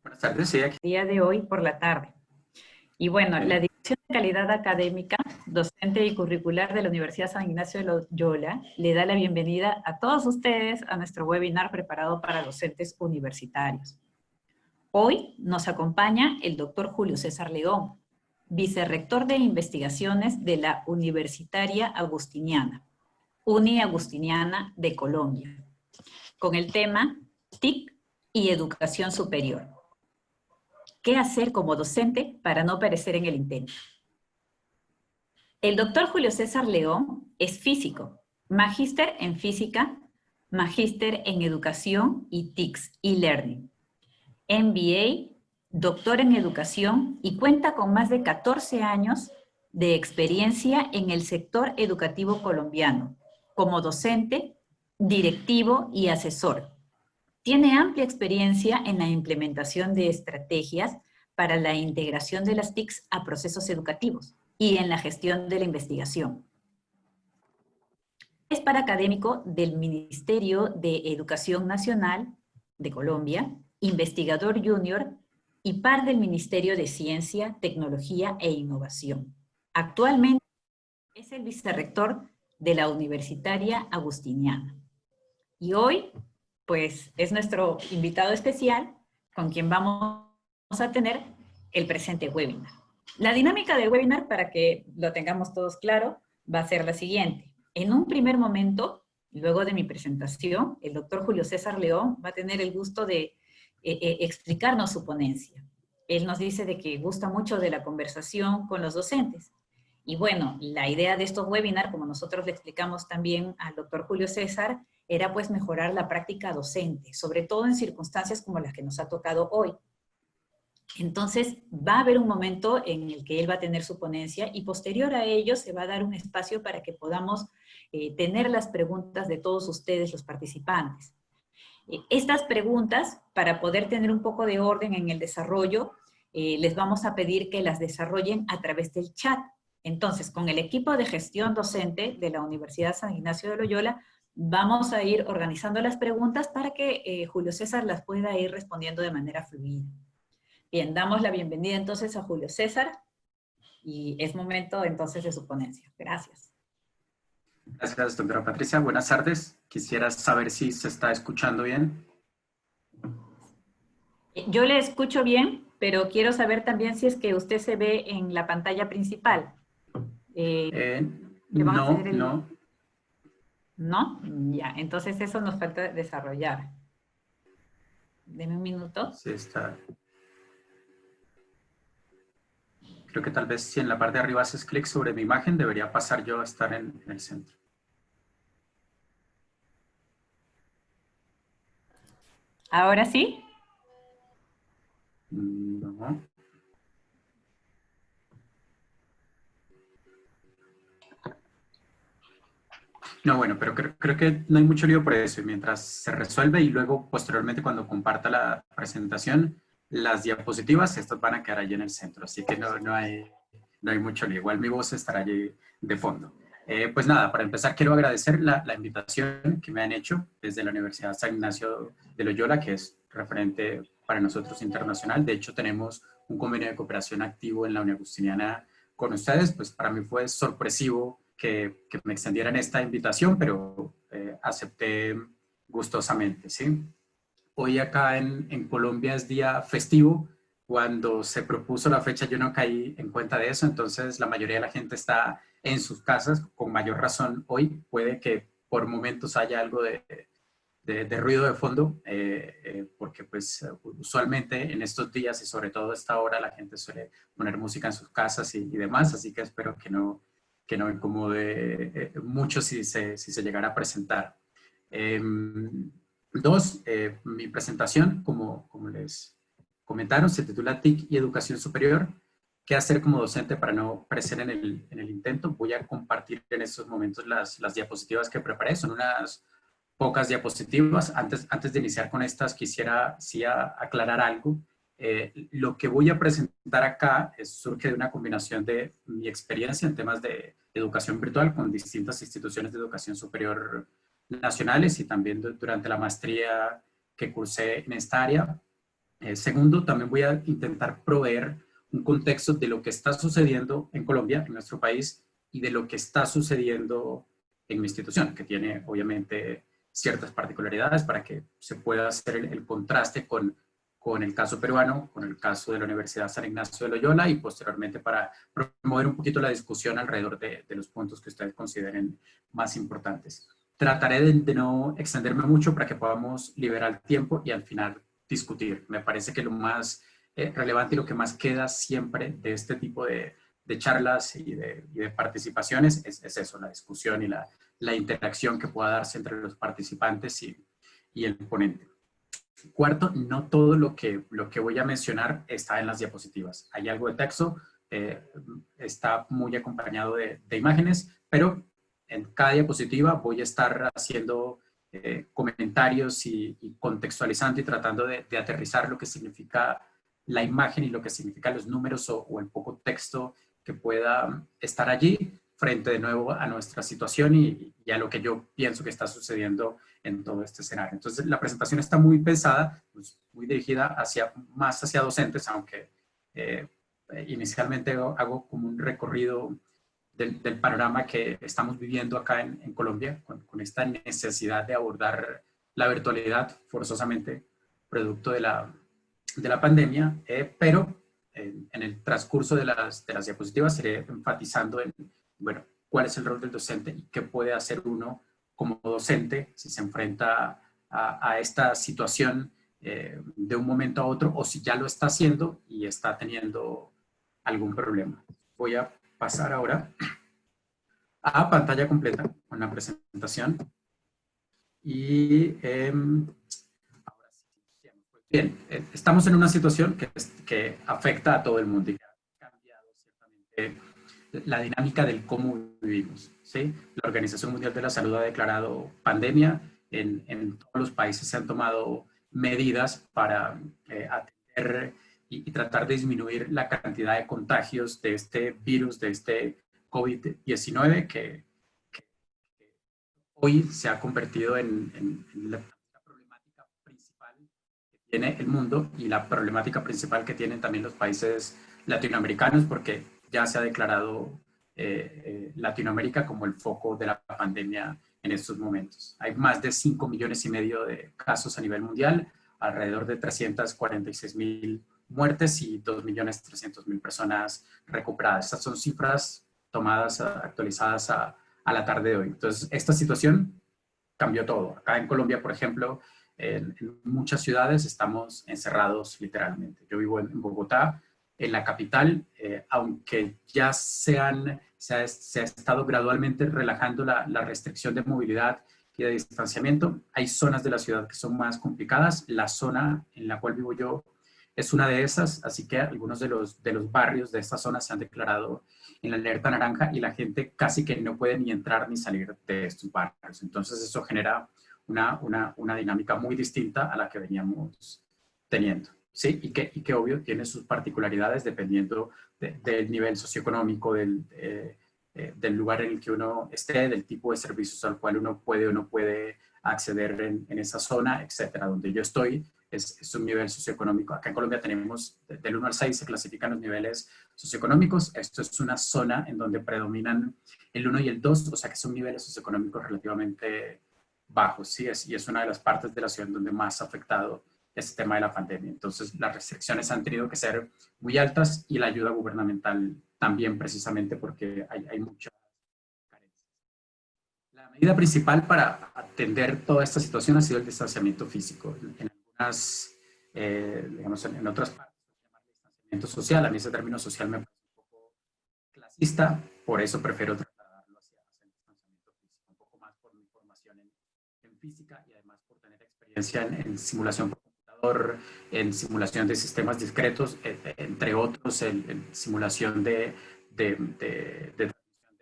Buenas tardes, sí, aquí. Día de hoy por la tarde. Y bueno, la Dirección de Calidad Académica, Docente y Curricular de la Universidad San Ignacio de Loyola le da la bienvenida a todos ustedes a nuestro webinar preparado para docentes universitarios. Hoy nos acompaña el doctor Julio César León, vicerrector de investigaciones de la Universitaria Agustiniana, Uni Agustiniana de Colombia, con el tema TIC y Educación Superior. ¿Qué hacer como docente para no perecer en el intento? El doctor Julio César León es físico, magíster en física, magíster en educación y TICS, e-learning, MBA, doctor en educación y cuenta con más de 14 años de experiencia en el sector educativo colombiano, como docente, directivo y asesor. Tiene amplia experiencia en la implementación de estrategias para la integración de las TICs a procesos educativos y en la gestión de la investigación. Es paraacadémico del Ministerio de Educación Nacional de Colombia, investigador junior y par del Ministerio de Ciencia, Tecnología e Innovación. Actualmente es el vicerrector de la Universitaria Agustiniana. Y hoy pues es nuestro invitado especial con quien vamos a tener el presente webinar. La dinámica del webinar, para que lo tengamos todos claro, va a ser la siguiente. En un primer momento, luego de mi presentación, el doctor Julio César León va a tener el gusto de explicarnos su ponencia. Él nos dice de que gusta mucho de la conversación con los docentes. Y bueno, la idea de estos webinars, como nosotros le explicamos también al doctor Julio César, era pues mejorar la práctica docente, sobre todo en circunstancias como las que nos ha tocado hoy. Entonces, va a haber un momento en el que él va a tener su ponencia y posterior a ello se va a dar un espacio para que podamos tener las preguntas de todos ustedes, los participantes. Estas preguntas, para poder tener un poco de orden en el desarrollo, les vamos a pedir que las desarrollen a través del chat. Entonces, con el equipo de gestión docente de la Universidad San Ignacio de Loyola, vamos a ir organizando las preguntas para que Julio César las pueda ir respondiendo de manera fluida. Bien, damos la bienvenida entonces a Julio César y es momento entonces de su ponencia. Gracias. Gracias, doctora Patricia. Buenas tardes. Quisiera saber si se está escuchando bien. Yo le escucho bien, pero quiero saber también si es que usted se ve en la pantalla principal. No. ¿No? Ya, entonces eso nos falta desarrollar. Deme un minuto. Sí está. Creo que tal vez si en la parte de arriba haces clic sobre mi imagen, debería pasar yo a estar en el centro. ¿Ahora sí? No. No, bueno, pero creo que no hay mucho lío por eso. Y mientras se resuelve y luego posteriormente cuando comparta la presentación, las diapositivas, estas van a quedar allí en el centro. Así que no hay mucho lío. Igual mi voz estará allí de fondo. Pues nada, para empezar quiero agradecer la invitación que me han hecho desde la Universidad San Ignacio de Loyola, que es referente para nosotros internacional. De hecho, tenemos un convenio de cooperación activo en la Uni Agustiniana con ustedes. Pues para mí fue sorpresivo que me extendieran esta invitación, pero acepté gustosamente, ¿sí? Hoy acá en Colombia es día festivo. Cuando se propuso la fecha yo no caí en cuenta de eso, entonces la mayoría de la gente está en sus casas, con mayor razón hoy. Puede que por momentos haya algo de ruido de fondo, porque pues usualmente en estos días y sobre todo a esta hora la gente suele poner música en sus casas y demás, así que espero que no incomode mucho si se llegara a presentar. Mi presentación, como les comentaron, se titula TIC y Educación Superior. ¿Qué hacer como docente para no perecer en el intento? Voy a compartir en estos momentos las diapositivas que preparé. Son unas pocas diapositivas. Antes de iniciar con estas, quisiera sí aclarar algo. Lo que voy a presentar acá surge de una combinación de mi experiencia en temas de educación virtual con distintas instituciones de educación superior nacionales y también durante la maestría que cursé en esta área. Segundo, también voy a intentar proveer un contexto de lo que está sucediendo en Colombia, en nuestro país, y de lo que está sucediendo en mi institución, que tiene obviamente ciertas particularidades para que se pueda hacer el contraste con el caso peruano, con el caso de la Universidad San Ignacio de Loyola y posteriormente para promover un poquito la discusión alrededor de los puntos que ustedes consideren más importantes. Trataré de no extenderme mucho para que podamos liberar tiempo y al final discutir. Me parece que lo más relevante y lo que más queda siempre de este tipo de charlas y de participaciones es eso, la discusión y la interacción que pueda darse entre los participantes y el ponente. Cuarto, no todo lo que voy a mencionar está en las diapositivas. Hay algo de texto, está muy acompañado de imágenes, pero en cada diapositiva voy a estar haciendo comentarios y contextualizando y tratando de aterrizar lo que significa la imagen y lo que significan los números o el poco texto que pueda estar allí frente de nuevo a nuestra situación y a lo que yo pienso que está sucediendo en todo este escenario. Entonces, la presentación está muy pensada, pues, muy dirigida más hacia docentes, aunque inicialmente hago como un recorrido del panorama que estamos viviendo acá en Colombia, con esta necesidad de abordar la virtualidad forzosamente, producto de la pandemia, pero en el transcurso de las diapositivas iré enfatizando en, bueno, cuál es el rol del docente y qué puede hacer uno como docente si se enfrenta a esta situación de un momento a otro o si ya lo está haciendo y está teniendo algún problema. Voy a pasar ahora a pantalla completa con la presentación. Y ahora sí, bien, estamos en una situación que afecta a todo el mundo y que ha cambiado ciertamente la dinámica del cómo vivimos, ¿sí? La Organización Mundial de la Salud ha declarado pandemia. En todos los países se han tomado medidas para atender y tratar de disminuir la cantidad de contagios de este virus, de este COVID-19 que hoy se ha convertido en la problemática principal que tiene el mundo y la problemática principal que tienen también los países latinoamericanos, porque ya se ha declarado Latinoamérica como el foco de la pandemia en estos momentos. Hay más de 5,5 millones de casos a nivel mundial, alrededor de 346,000 muertes y 2,300,000 personas recuperadas. Estas son cifras tomadas, actualizadas a la tarde de hoy. Entonces, esta situación cambió todo. Acá en Colombia, por ejemplo, en muchas ciudades estamos encerrados literalmente. Yo vivo en Bogotá, en la capital, aunque ya se ha estado gradualmente relajando la restricción de movilidad y de distanciamiento, hay zonas de la ciudad que son más complicadas. La zona en la cual vivo yo es una de esas, así que algunos de los barrios de esta zona se han declarado en la alerta naranja y la gente casi que no puede ni entrar ni salir de estos barrios. Entonces eso genera una dinámica muy distinta a la que veníamos teniendo, ¿sí? Y que obvio tiene sus particularidades dependiendo del nivel socioeconómico, del lugar en el que uno esté, del tipo de servicios al cual uno puede o no puede acceder en esa zona, etcétera. Donde yo estoy es un nivel socioeconómico. Acá en Colombia tenemos del 1 al 6 se clasifican los niveles socioeconómicos. Esto es una zona en donde predominan el 1 y el 2, o sea que son niveles socioeconómicos relativamente bajos, ¿sí? Y es una de las partes de la ciudad donde más ha afectado este tema de la pandemia. Entonces, las restricciones han tenido que ser muy altas y la ayuda gubernamental también, precisamente porque hay mucha carencia. La medida principal para atender toda esta situación ha sido el distanciamiento físico. En algunas, digamos, en otras partes, se llama distanciamiento social. A mí ese término social me parece un poco clasista, por eso prefiero tratarlo hacia el distanciamiento físico, un poco más por mi formación en física y además por tener experiencia en simulación por computador, en simulación de sistemas discretos, entre otros, en simulación de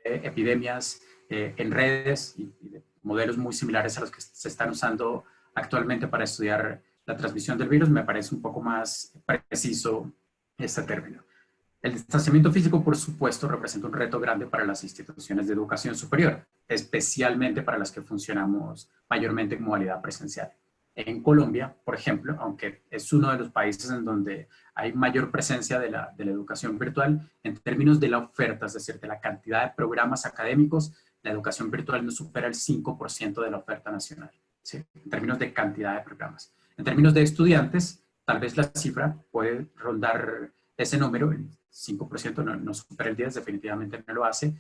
epidemias en redes y de modelos muy similares a los que se están usando actualmente para estudiar la transmisión del virus. Me parece un poco más preciso este término. El distanciamiento físico, por supuesto, representa un reto grande para las instituciones de educación superior, especialmente para las que funcionamos mayormente en modalidad presencial. En Colombia, por ejemplo, aunque es uno de los países en donde hay mayor presencia de la educación virtual, en términos de la oferta, es decir, de la cantidad de programas académicos, la educación virtual no supera el 5% de la oferta nacional, ¿sí? En términos de cantidad de programas. En términos de estudiantes, tal vez la cifra puede rondar ese número, el 5% no supera el 10%, definitivamente no lo hace,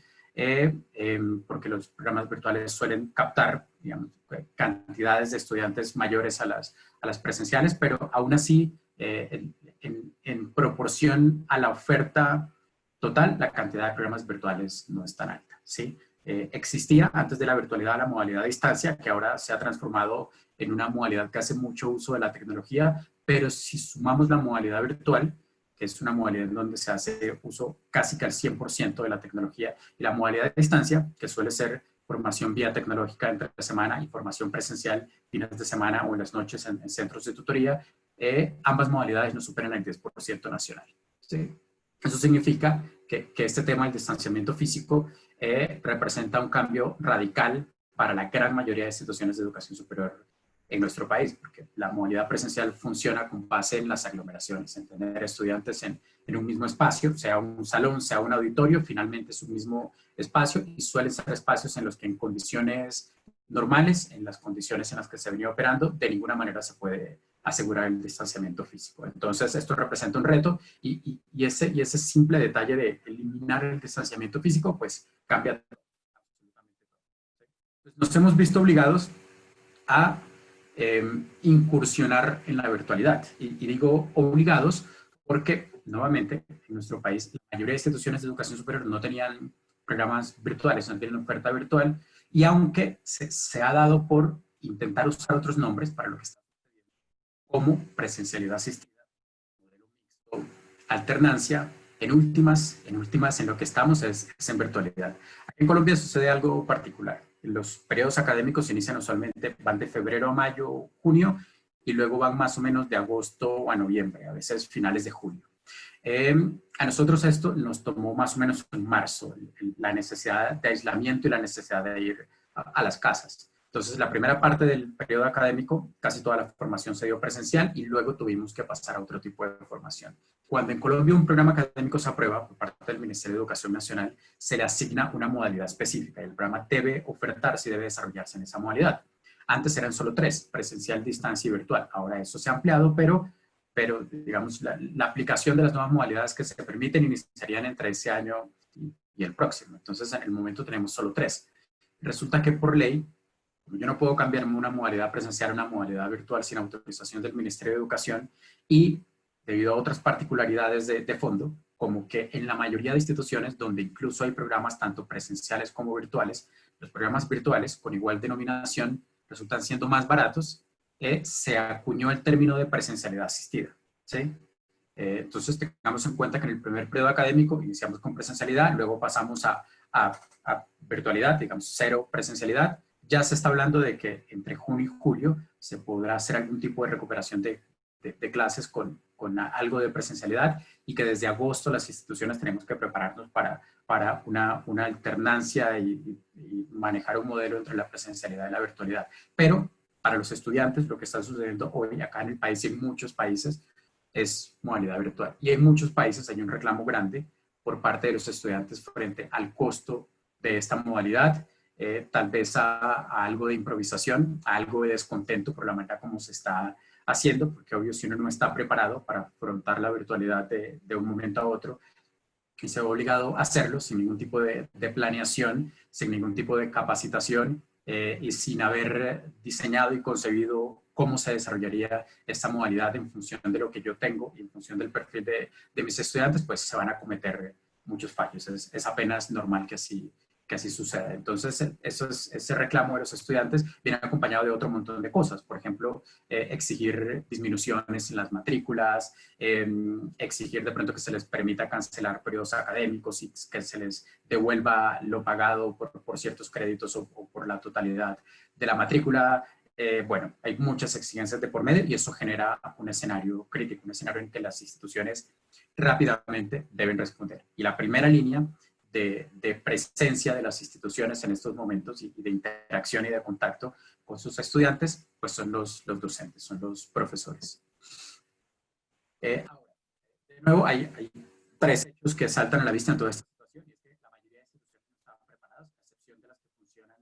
porque los programas virtuales suelen captar, digamos, cantidades de estudiantes mayores a las presenciales, pero aún así, en proporción a la oferta total, la cantidad de programas virtuales no es tan alta, ¿sí? Existía antes de la virtualidad la modalidad a distancia, que ahora se ha transformado en una modalidad que hace mucho uso de la tecnología, pero si sumamos la modalidad virtual, que es una modalidad en donde se hace uso casi que al 100% de la tecnología, y la modalidad de distancia, que suele ser formación vía tecnológica entre semana y formación presencial fines de semana o en las noches en centros de tutoría, ambas modalidades no superan el 10% nacional, ¿sí? Eso significa que este tema del distanciamiento físico representa un cambio radical para la gran mayoría de instituciones de educación superior en nuestro país, porque la modalidad presencial funciona con base en las aglomeraciones, en tener estudiantes en un mismo espacio, sea un salón, sea un auditorio, finalmente es un mismo espacio y suelen ser espacios en los que en condiciones normales, en las condiciones en las que se venía operando, de ninguna manera se puede asegurar el distanciamiento físico. Entonces, esto representa un reto y ese simple detalle de eliminar el distanciamiento físico, pues cambia absolutamente todo. Nos hemos visto obligados a incursionar en la virtualidad. Y digo obligados porque, nuevamente, en nuestro país, la mayoría de instituciones de educación superior no tenían programas virtuales, no tenían oferta virtual, y aunque se ha dado por intentar usar otros nombres para lo que está sucediendo, como presencialidad asistida, modelo mixto, alternancia, en últimas, en lo que estamos es en virtualidad. Aquí en Colombia sucede algo particular. Los periodos académicos se inician usualmente, van de febrero a mayo, junio, y luego van más o menos de agosto a noviembre, a veces finales de julio. A nosotros esto nos tomó más o menos en marzo, la necesidad de aislamiento y la necesidad de ir a las casas. Entonces, la primera parte del periodo académico, casi toda la formación se dio presencial y luego tuvimos que pasar a otro tipo de formación. Cuando en Colombia un programa académico se aprueba por parte del Ministerio de Educación Nacional, se le asigna una modalidad específica y el programa debe ofertarse y debe desarrollarse en esa modalidad. Antes eran solo 3, presencial, distancia y virtual. Ahora eso se ha ampliado, pero digamos, la aplicación de las nuevas modalidades que se permiten iniciarían entre ese año y el próximo. Entonces, en el momento tenemos solo 3. Resulta que por ley, yo no puedo cambiarme una modalidad presencial a una modalidad virtual sin autorización del Ministerio de Educación y debido a otras particularidades de fondo, como que en la mayoría de instituciones donde incluso hay programas tanto presenciales como virtuales, los programas virtuales con igual denominación resultan siendo más baratos, se acuñó el término de presencialidad asistida, ¿sí? Entonces tengamos en cuenta que en el primer periodo académico iniciamos con presencialidad, luego pasamos a virtualidad, digamos 0 presencialidad. Ya se está hablando de que entre junio y julio se podrá hacer algún tipo de recuperación de clases con algo de presencialidad y que desde agosto las instituciones tenemos que prepararnos para una alternancia y manejar un modelo entre la presencialidad y la virtualidad. Pero para los estudiantes lo que está sucediendo hoy acá en el país y en muchos países es modalidad virtual. Y en muchos países hay un reclamo grande por parte de los estudiantes frente al costo de esta modalidad, tal vez a algo de improvisación, a algo de descontento por la manera como se está haciendo, porque obvio si uno no está preparado para afrontar la virtualidad de un momento a otro, y se ve obligado a hacerlo sin ningún tipo de planeación, sin ningún tipo de capacitación y sin haber diseñado y concebido cómo se desarrollaría esta modalidad en función de lo que yo tengo y en función del perfil de mis estudiantes, pues se van a cometer muchos fallos. Es apenas normal que así suceda. Entonces, ese reclamo de los estudiantes viene acompañado de otro montón de cosas. Por ejemplo, exigir disminuciones en las matrículas, exigir de pronto que se les permita cancelar periodos académicos y que se les devuelva lo pagado por ciertos créditos o por la totalidad de la matrícula. Bueno, hay muchas exigencias de por medio y eso genera un escenario crítico, un escenario en que las instituciones rápidamente deben responder. Y la primera línea de presencia de las instituciones en estos momentos y de interacción y de contacto con sus estudiantes pues son los docentes, son los profesores. Ahora, de nuevo, hay tres hechos que saltan a la vista en toda esta situación, y es que la mayoría de instituciones no estaban preparadas, a excepción de las que funcionan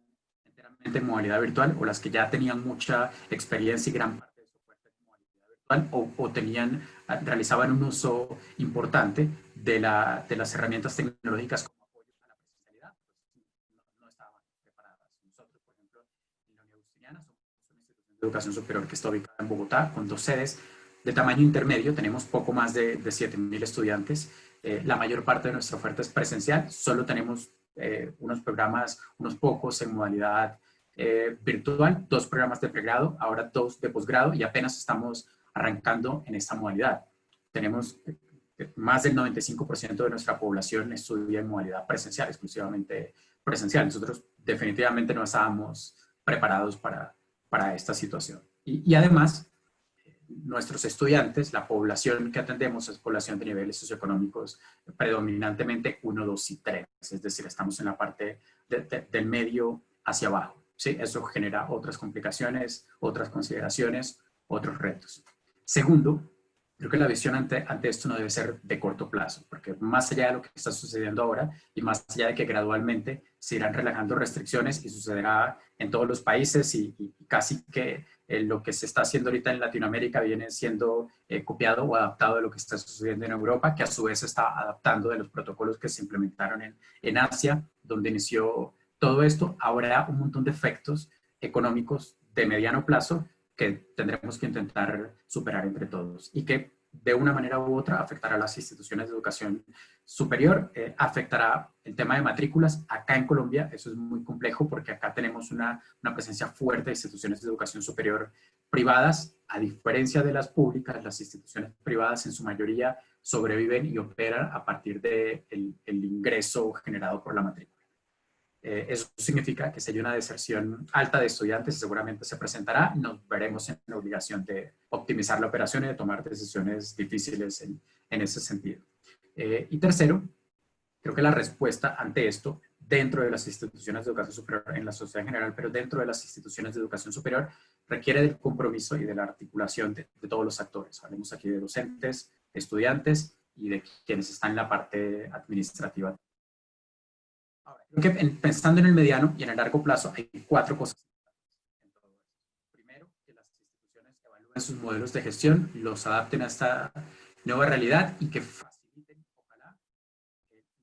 enteramente en modalidad virtual, o las que ya tenían mucha experiencia y gran parte de su oferta en modalidad virtual, o realizaban un uso importante de las herramientas tecnológicas como apoyo a la presencialidad, pues no estaban preparadas. Nosotros, por ejemplo, en la Universidad Justiniana somos una institución de educación superior que está ubicada en Bogotá, con 2 sedes de tamaño intermedio, tenemos poco más de 7.000 estudiantes. La mayor parte de nuestra oferta es presencial, solo tenemos unos programas, unos pocos en modalidad virtual, 2 programas de pregrado, ahora 2 de posgrado, y apenas estamos arrancando en esta modalidad. Tenemos más del 95% de nuestra población estudia en modalidad presencial, exclusivamente presencial. Nosotros definitivamente no estábamos preparados para esta situación. Y además, nuestros estudiantes, la población que atendemos es población de niveles socioeconómicos predominantemente 1, 2 y 3, es decir, estamos en la parte del medio hacia abajo, ¿sí? Eso genera otras complicaciones, otras consideraciones, otros retos. Segundo, creo que la visión ante esto no debe ser de corto plazo, porque más allá de lo que está sucediendo ahora y más allá de que gradualmente se irán relajando restricciones y sucederá en todos los países y casi que lo que se está haciendo ahorita en Latinoamérica viene siendo copiado o adaptado de lo que está sucediendo en Europa, que a su vez está adaptando de los protocolos que se implementaron en Asia, donde inició todo esto. Habrá un montón de efectos económicos de mediano plazo que tendremos que intentar superar entre todos y que de una manera u otra afectará a las instituciones de educación superior, afectará el tema de matrículas. Acá en Colombia eso es muy complejo porque acá tenemos una presencia fuerte de instituciones de educación superior privadas. A diferencia de las públicas, las instituciones privadas en su mayoría sobreviven y operan a partir del ingreso generado por la matrícula. Eso significa que si hay una deserción alta de estudiantes, seguramente se presentará, nos veremos en la obligación de optimizar la operación y de tomar decisiones difíciles en ese sentido. Y tercero, creo que la respuesta ante esto, dentro de las instituciones de educación superior, en la sociedad en general, pero dentro de las instituciones de educación superior, requiere del compromiso y de la articulación de todos los actores. Hablemos aquí de docentes, estudiantes y de quienes están en la parte administrativa. Ahora, creo que pensando en el mediano y en el largo plazo, hay 4 cosas. Primero, que las instituciones evalúen sus modelos de gestión, los adapten a esta nueva realidad y que faciliten, ojalá,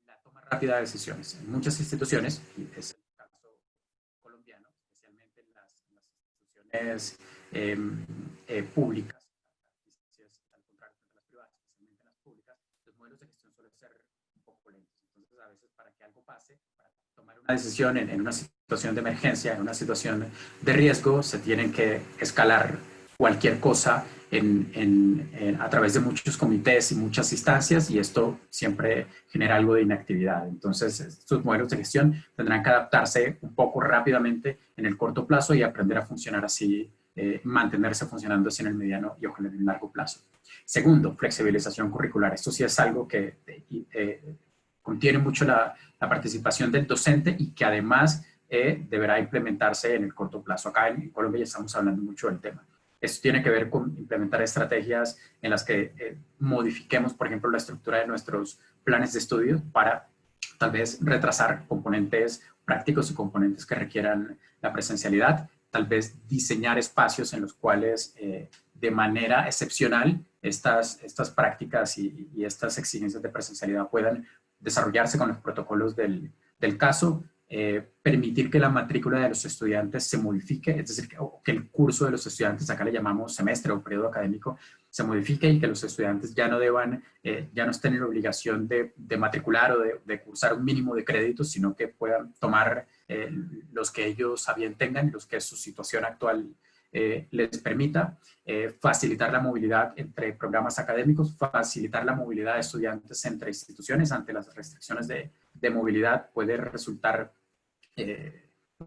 la toma rápida de decisiones. En muchas instituciones, y es el caso colombiano, especialmente en las instituciones públicas, al contrario de las privadas, especialmente en las públicas, los modelos de gestión suelen ser un poco lentos. Entonces, a veces, para que algo pase, para tomar una decisión en una situación de emergencia, en una situación de riesgo, se tienen que escalar cualquier cosa a través de muchos comités y muchas instancias, y esto siempre genera algo de inactividad. Entonces, estos modelos de gestión tendrán que adaptarse un poco rápidamente en el corto plazo y aprender a funcionar así, mantenerse funcionando así en el mediano y ojalá en el largo plazo. Segundo, flexibilización curricular. Esto sí es algo que contiene mucho la participación del docente y que además deberá implementarse en el corto plazo. Acá en Colombia ya estamos hablando mucho del tema. Esto tiene que ver con implementar estrategias en las que modifiquemos, por ejemplo, la estructura de nuestros planes de estudio para tal vez retrasar componentes prácticos y componentes que requieran la presencialidad, tal vez diseñar espacios en los cuales de manera excepcional estas prácticas y estas exigencias de presencialidad puedan desarrollarse con los protocolos del caso, permitir que la matrícula de los estudiantes se modifique, es decir, que el curso de los estudiantes, acá le llamamos semestre o periodo académico, se modifique y que los estudiantes ya no estén en la obligación de matricular o de cursar un mínimo de créditos, sino que puedan tomar los que ellos a bien tengan, los que su situación actual les permita, facilitar la movilidad entre programas académicos, facilitar la movilidad de estudiantes entre instituciones. Ante las restricciones de movilidad puede resultar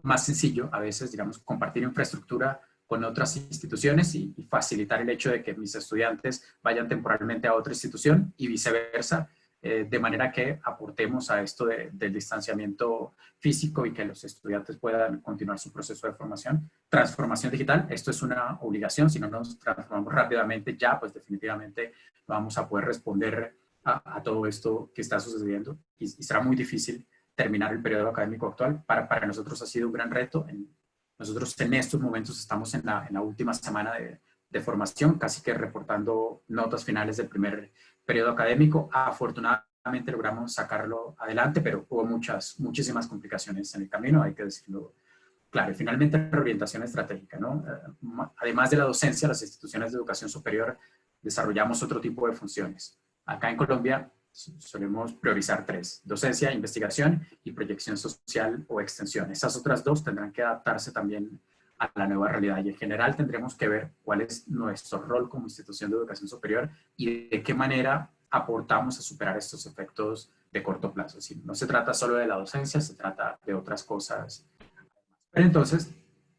más sencillo a veces, digamos, compartir infraestructura con otras instituciones y facilitar el hecho de que mis estudiantes vayan temporalmente a otra institución y viceversa. de manera que aportemos a esto del distanciamiento físico y que los estudiantes puedan continuar su proceso de formación. Transformación digital, esto es una obligación, si no nos transformamos rápidamente ya, pues definitivamente vamos a poder responder a todo esto que está sucediendo y será muy difícil terminar el periodo académico actual. Para nosotros ha sido un gran reto. Nosotros en estos momentos estamos en la última semana de formación, casi que reportando notas finales del primer periodo académico. Afortunadamente logramos sacarlo adelante, pero hubo muchísimas complicaciones en el camino, hay que decirlo claro. Y finalmente, la orientación estratégica, ¿no? Además de la docencia, las instituciones de educación superior desarrollamos otro tipo de funciones. Acá en Colombia solemos priorizar 3: docencia, investigación y proyección social o extensión. Esas otras 2 tendrán que adaptarse también a la nueva realidad, y en general tendremos que ver cuál es nuestro rol como institución de educación superior y de qué manera aportamos a superar estos efectos de corto plazo. Si no se trata solo de la docencia, se trata de otras cosas. Pero entonces,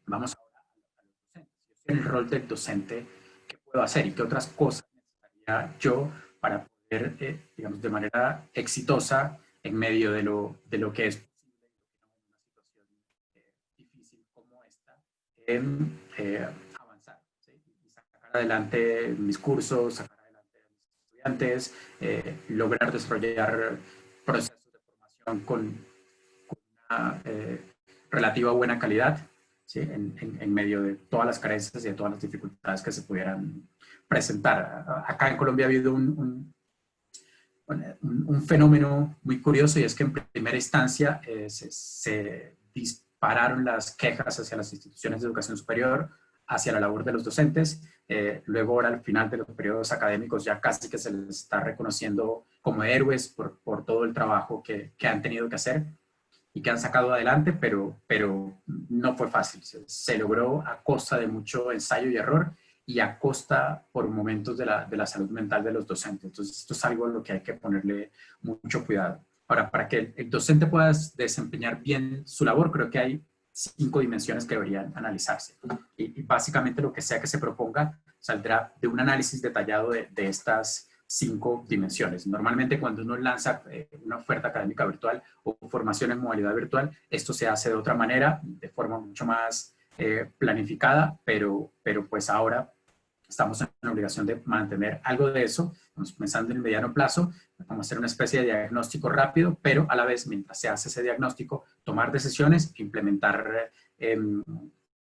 vamos ahora a los docentes. El rol del docente, ¿qué puedo hacer y qué otras cosas necesitaría yo para poder, digamos, de manera exitosa en medio de lo que es posible en una situación difícil como esta, avanzar, ¿sí? Y sacar adelante mis cursos, sacar adelante a mis estudiantes, lograr desarrollar procesos de formación con una relativa buena calidad, ¿sí? En medio de todas las carencias y de todas las dificultades que se pudieran presentar. Acá en Colombia ha habido un fenómeno muy curioso, y es que en primera instancia se dispararon las quejas hacia las instituciones de educación superior, hacia la labor de los docentes. Luego, ahora al final de los periodos académicos, ya casi que se les está reconociendo como héroes por todo el trabajo que han tenido que hacer y que han sacado adelante, pero no fue fácil. Se logró a costa de mucho ensayo y error, y a costa por momentos de la salud mental de los docentes. Entonces, esto es algo a lo que hay que ponerle mucho cuidado. Ahora, para que el docente pueda desempeñar bien su labor, creo que hay 5 dimensiones que deberían analizarse. Y básicamente lo que sea que se proponga saldrá de un análisis detallado de estas 5 dimensiones. Normalmente cuando uno lanza una oferta académica virtual o formación en modalidad virtual, esto se hace de otra manera, de forma mucho más planificada, pero pues ahora estamos en la obligación de mantener algo de eso. Estamos pensando en el mediano plazo, vamos a hacer una especie de diagnóstico rápido, pero a la vez, mientras se hace ese diagnóstico, tomar decisiones e implementar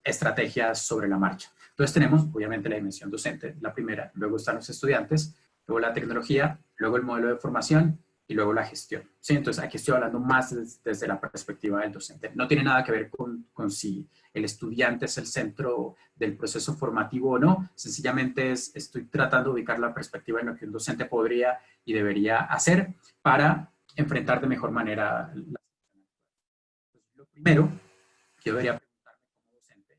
estrategias sobre la marcha. Entonces tenemos, obviamente, la dimensión docente, la primera, luego están los estudiantes, luego la tecnología, luego el modelo de formación y luego la gestión. ¿Sí? Entonces aquí estoy hablando más desde la perspectiva del docente. No tiene nada que ver con si el estudiante es el centro del proceso formativo o no, sencillamente estoy tratando de ubicar la perspectiva en lo que un docente podría y debería hacer para enfrentar de mejor manera la situación. Lo primero que yo debería preguntarme como docente,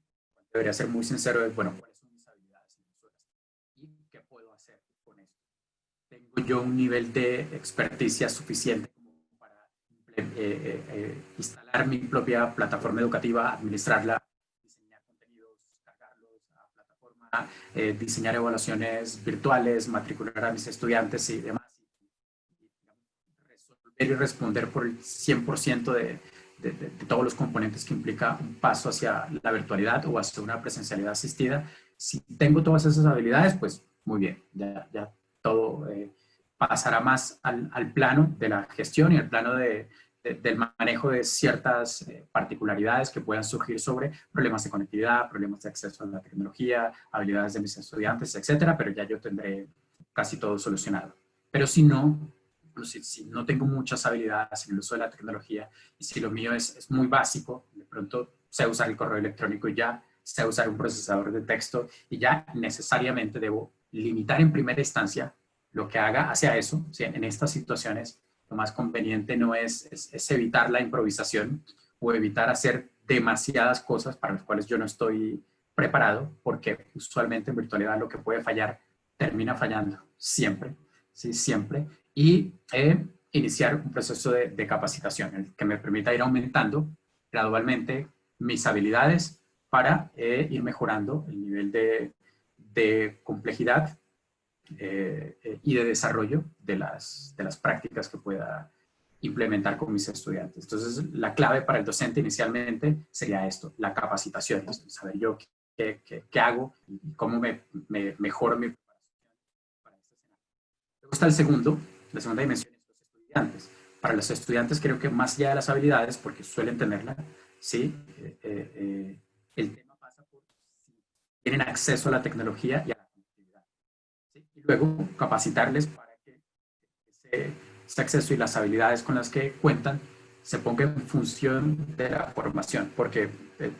debería ser muy sincero, es, bueno, ¿cuáles son mis habilidades y qué puedo hacer con esto? ¿Tengo yo un nivel de experticia suficiente como para instalar mi propia plataforma educativa, administrarla, diseñar contenidos, cargarlos a la plataforma, diseñar evaluaciones virtuales, matricular a mis estudiantes y demás, y resolver y responder por el 100% de todos los componentes que implica un paso hacia la virtualidad o hacia una presencialidad asistida? Si tengo todas esas habilidades, pues muy bien, ya todo pasará más al plano de la gestión y al plano del manejo de ciertas particularidades que puedan surgir sobre problemas de conectividad, problemas de acceso a la tecnología, habilidades de mis estudiantes, etcétera, pero ya yo tendré casi todo solucionado. Pero si no, si no tengo muchas habilidades en el uso de la tecnología y si lo mío es muy básico, de pronto sé usar el correo electrónico y ya, sé usar un procesador de texto y ya necesariamente debo limitar en primera instancia lo que haga hacia eso. ¿Sí? En estas situaciones lo más conveniente no es evitar la improvisación o evitar hacer demasiadas cosas para las cuales yo no estoy preparado, porque usualmente en virtualidad lo que puede fallar termina fallando siempre, ¿sí? Siempre. Y iniciar un proceso de capacitación que me permita ir aumentando gradualmente mis habilidades para ir mejorando el nivel de complejidad y de desarrollo de las prácticas que pueda implementar con mis estudiantes. Entonces, la clave para el docente inicialmente sería esto, la capacitación, entonces, saber yo qué hago y cómo me mejoro mi preparación para este escenario. Luego está la segunda dimensión es los estudiantes. Para los estudiantes creo que más allá de las habilidades, porque suelen tenerla, ¿sí? El tema pasa por si tienen acceso a la tecnología y a la conectividad, ¿sí? Y luego capacitarles para que ese acceso y las habilidades con las que cuentan se ponga en función de la formación, porque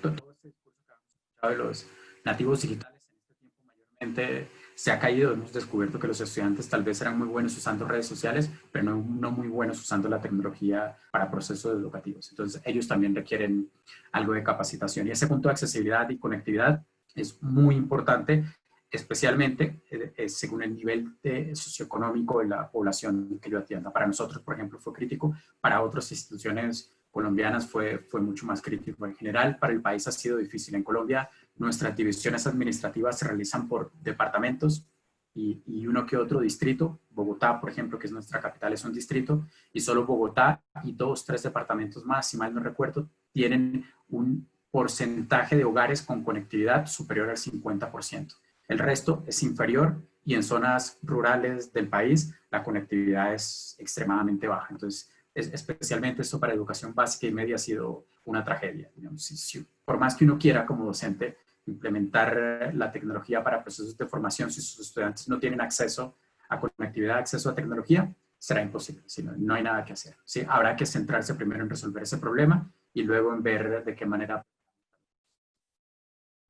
todo este discurso que hemos escuchado de los nativos digitales en este tiempo mayormente se ha caído. Hemos descubierto que los estudiantes tal vez eran muy buenos usando redes sociales, pero no muy buenos usando la tecnología para procesos educativos. Entonces, ellos también requieren algo de capacitación. Y ese punto de accesibilidad y conectividad es muy importante, especialmente según el nivel socioeconómico de la población que yo atienda. Para nosotros, por ejemplo, fue crítico. Para otras instituciones colombianas fue mucho más crítico. En general, para el país ha sido difícil. En Colombia, nuestras divisiones administrativas se realizan por departamentos y uno que otro distrito. Bogotá, por ejemplo, que es nuestra capital, es un distrito, y solo Bogotá y 2, 3 departamentos más, si mal no recuerdo, tienen un porcentaje de hogares con conectividad superior al 50%. El resto es inferior y en zonas rurales del país la conectividad es extremadamente baja. Entonces, especialmente esto para educación básica y media ha sido una tragedia. Digamos, por más que uno quiera como docente implementar la tecnología para procesos de formación, si sus estudiantes no tienen acceso a conectividad, acceso a tecnología, será imposible, no hay nada que hacer. ¿Sí? Habrá que centrarse primero en resolver ese problema y luego en ver de qué manera.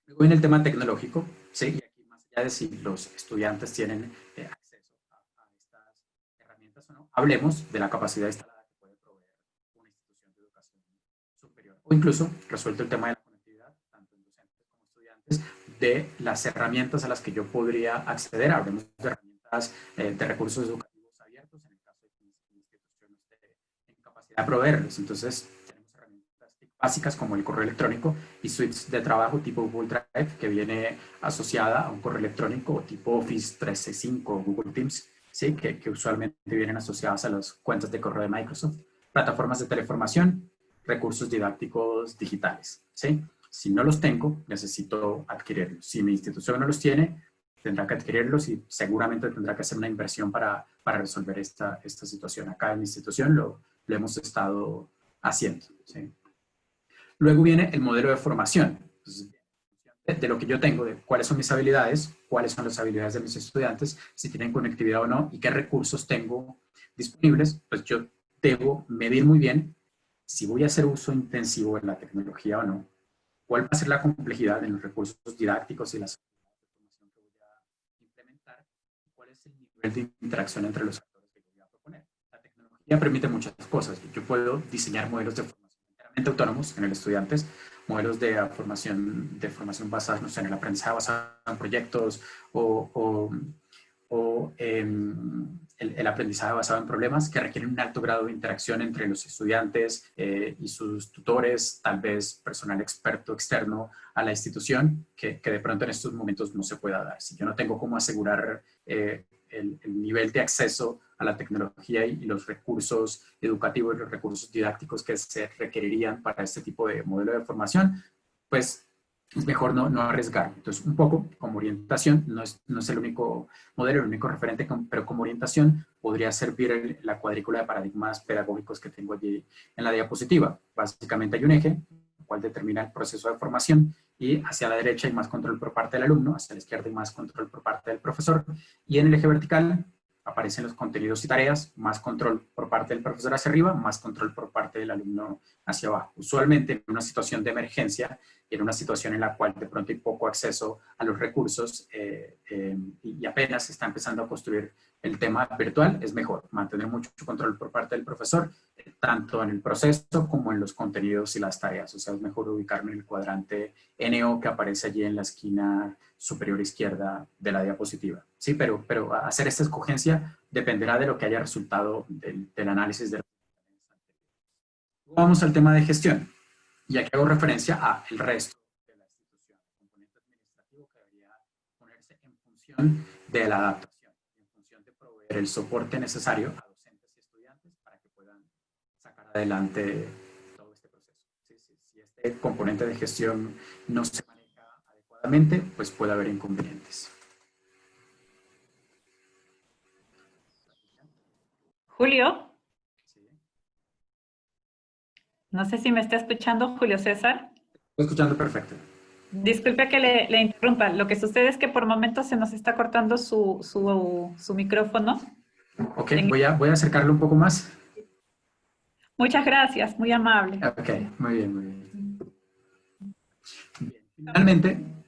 Luego en el tema tecnológico, ¿sí? Y aquí más allá de si los estudiantes tienen acceso a estas herramientas o no, hablemos de la capacidad instalada que puede proveer una institución de educación superior. O incluso, resuelto el tema de la conectividad, tanto en docentes como estudiantes, de las herramientas a las que yo podría acceder. Hablemos de herramientas de recursos educativos abiertos, en el caso de que mi institución esté en capacidad de proveerlos. Entonces, básicas como el correo electrónico y suites de trabajo tipo Google Drive, que viene asociada a un correo electrónico tipo Office 365 o Google Teams, ¿sí? que usualmente vienen asociadas a las cuentas de correo de Microsoft, plataformas de teleformación, recursos didácticos digitales. ¿Sí? Si no los tengo, necesito adquirirlos. Si mi institución no los tiene, tendrá que adquirirlos y seguramente tendrá que hacer una inversión para resolver esta situación. Acá en mi institución lo hemos estado haciendo. ¿Sí? Luego viene el modelo de formación. Entonces, de lo que yo tengo, de cuáles son mis habilidades, cuáles son las habilidades de mis estudiantes, si tienen conectividad o no y qué recursos tengo disponibles, pues yo debo medir muy bien si voy a hacer uso intensivo de la tecnología o no, cuál va a ser la complejidad en los recursos didácticos y las información que voy a implementar, cuál es el nivel de interacción entre los actores que voy a proponer. La tecnología permite muchas cosas. Yo puedo diseñar modelos de formación autónomos en el estudiantes, modelos de formación basados, no sé, en el aprendizaje basado en proyectos o el aprendizaje basado en problemas que requieren un alto grado de interacción entre los estudiantes y sus tutores, tal vez personal experto externo a la institución, que de pronto en estos momentos no se pueda dar. Si yo no tengo cómo asegurar el nivel de acceso a la tecnología y los recursos educativos y los recursos didácticos que se requerirían para este tipo de modelo de formación, pues es mejor no arriesgar. Entonces, un poco como orientación, no es el único modelo, el único referente, pero como orientación podría servir la cuadrícula de paradigmas pedagógicos que tengo allí en la diapositiva. Básicamente hay un eje, el cual determina el proceso de formación, y hacia la derecha hay más control por parte del alumno, hacia la izquierda hay más control por parte del profesor, y en el eje vertical aparecen los contenidos y tareas, más control por parte del profesor hacia arriba, más control por parte del alumno hacia abajo. Usualmente en una situación de emergencia y en una situación en la cual de pronto hay poco acceso a los recursos y apenas se está empezando a construir el tema virtual, es mejor mantener mucho control por parte del profesor, tanto en el proceso como en los contenidos y las tareas. O sea, es mejor ubicarme en el cuadrante NO que aparece allí en la esquina superior izquierda de la diapositiva. Sí, pero hacer esta escogencia dependerá de lo que haya resultado del análisis de. Vamos al tema de gestión. Y aquí hago referencia a el resto de la institución, el componente administrativo que debería ponerse en función de la adaptación. proveer el soporte necesario a docentes y estudiantes para que puedan sacar adelante todo este proceso. Si este componente de gestión no se maneja adecuadamente, pues puede haber inconvenientes. Julio, ¿Sí? no sé si me está escuchando, Julio César. Estoy escuchando perfecto. Disculpe que le interrumpa. Lo que sucede es que por momentos se nos está cortando su micrófono. Ok, voy a acercarlo un poco más. Muchas gracias, muy amable. Ok, muy bien, muy bien. Bien,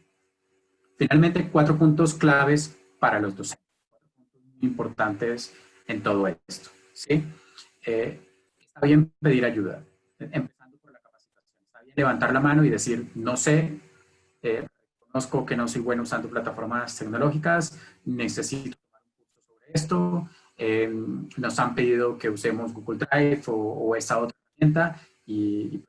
finalmente, 4 puntos claves para los docentes. 4 puntos muy importantes en todo esto. ¿Sí? Está bien pedir ayuda, empezando por la capacitación. Está bien levantar la mano y decir, no sé, reconozco que no soy bueno usando plataformas tecnológicas, necesito tomar un curso sobre esto, nos han pedido que usemos Google Drive o esta otra herramienta y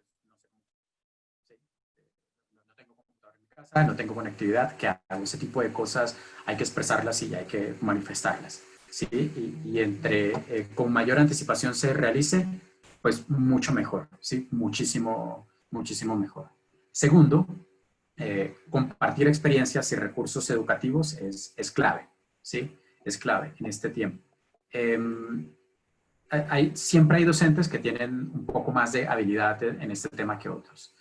no tengo computador en mi casa, no tengo conectividad, ¿qué hago? Ese tipo de cosas hay que expresarlas y hay que manifestarlas. ¿Sí? Y entre con mayor anticipación se realice, pues mucho mejor, ¿sí? Muchísimo, muchísimo mejor. Segundo, compartir experiencias y recursos educativos es clave, ¿sí? Es clave en este tiempo. Siempre hay docentes que tienen un poco más de habilidad en este tema que otros.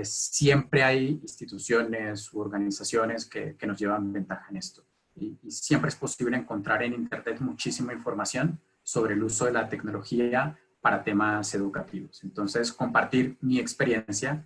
Siempre hay instituciones u organizaciones que nos llevan ventaja en esto. Y siempre es posible encontrar en Internet muchísima información sobre el uso de la tecnología para temas educativos. Entonces, compartir mi experiencia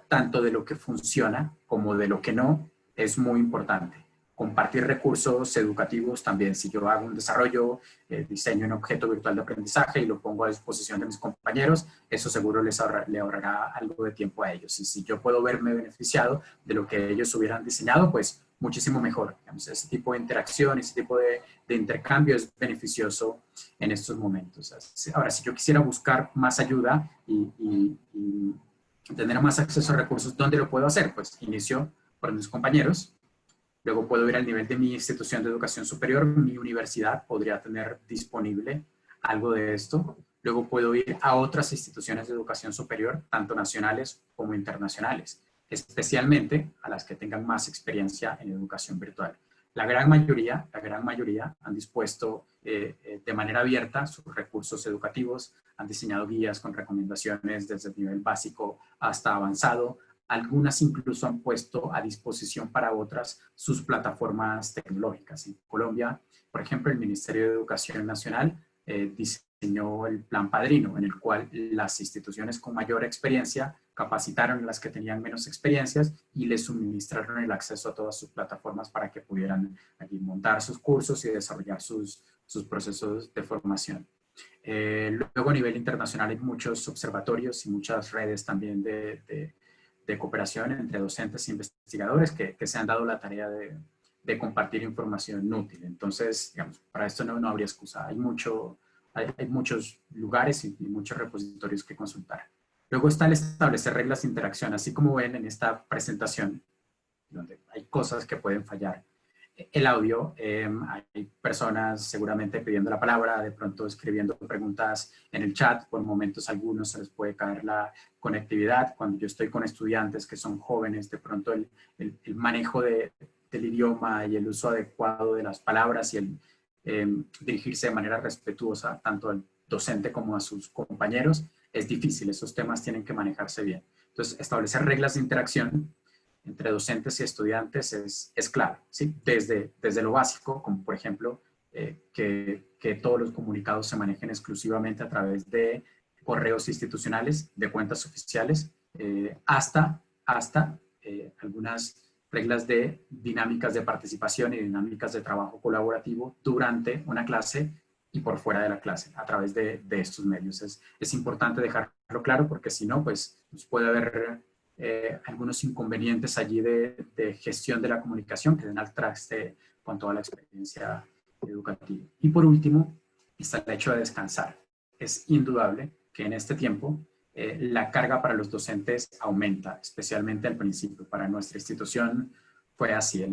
tanto de lo que funciona como de lo que no es muy importante. Compartir recursos educativos también. Si yo hago un desarrollo, diseño un objeto virtual de aprendizaje y lo pongo a disposición de mis compañeros, eso seguro le ahorrará algo de tiempo a ellos. Y si yo puedo verme beneficiado de lo que ellos hubieran diseñado, pues muchísimo mejor. Digamos, ese tipo de interacción, ese tipo de intercambio es beneficioso en estos momentos. Ahora, si yo quisiera buscar más ayuda y tener más acceso a recursos, ¿dónde lo puedo hacer? Pues inicio por mis compañeros. Luego puedo ir al nivel de mi institución de educación superior, mi universidad podría tener disponible algo de esto. Luego puedo ir a otras instituciones de educación superior, tanto nacionales como internacionales, especialmente a las que tengan más experiencia en educación virtual. La gran mayoría han dispuesto de manera abierta sus recursos educativos, han diseñado guías con recomendaciones desde el nivel básico hasta avanzado. Algunas incluso han puesto a disposición para otras sus plataformas tecnológicas. En Colombia, por ejemplo, el Ministerio de Educación Nacional diseñó el Plan Padrino, en el cual las instituciones con mayor experiencia capacitaron a las que tenían menos experiencias y les suministraron el acceso a todas sus plataformas para que pudieran allí montar sus cursos y desarrollar sus procesos de formación. Luego a nivel internacional hay muchos observatorios y muchas redes también de cooperación entre docentes e investigadores que se han dado la tarea de compartir información útil. Entonces, digamos, para esto no habría excusa. Hay muchos lugares y muchos repositorios que consultar. Luego está el establecer reglas de interacción, así como ven en esta presentación, donde hay cosas que pueden fallar. El audio, hay personas seguramente pidiendo la palabra, de pronto escribiendo preguntas en el chat, por momentos algunos se les puede caer la conectividad. Cuando yo estoy con estudiantes que son jóvenes, de pronto el manejo del idioma y el uso adecuado de las palabras y el dirigirse de manera respetuosa tanto al docente como a sus compañeros es difícil. Esos temas tienen que manejarse bien. Entonces, establecer reglas de interacción entre docentes y estudiantes es clave, ¿sí? Desde lo básico, como por ejemplo que todos los comunicados se manejen exclusivamente a través de correos institucionales, de cuentas oficiales, hasta algunas reglas de dinámicas de participación y dinámicas de trabajo colaborativo durante una clase y por fuera de la clase, a través de estos medios. Es importante dejarlo claro porque si no, pues puede haber algunos inconvenientes allí de gestión de la comunicación que den al traste con toda la experiencia educativa. Y por último, está el hecho de descansar. Es indudable que en este tiempo la carga para los docentes aumenta, especialmente al principio. Para nuestra institución, fue así.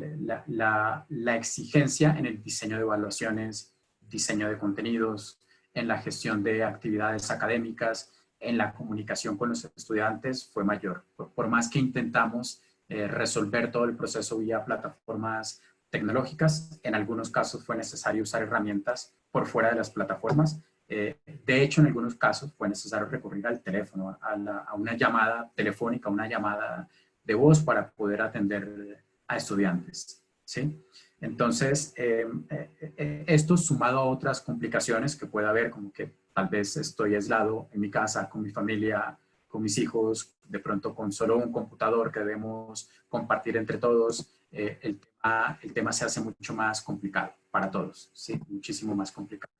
La exigencia en el diseño de evaluaciones, diseño de contenidos, en la gestión de actividades académicas, en la comunicación con los estudiantes fue mayor. Por más que intentamos resolver todo el proceso vía plataformas tecnológicas, en algunos casos fue necesario usar herramientas por fuera de las plataformas. De hecho, en algunos casos fue necesario recurrir al teléfono, a una llamada telefónica, una llamada de voz para poder atender a estudiantes, ¿sí? Entonces, esto sumado a otras complicaciones que puede haber, como que tal vez estoy aislado en mi casa, con mi familia, con mis hijos, de pronto con solo un computador que debemos compartir entre todos, el tema se hace mucho más complicado para todos, ¿sí? Muchísimo más complicado.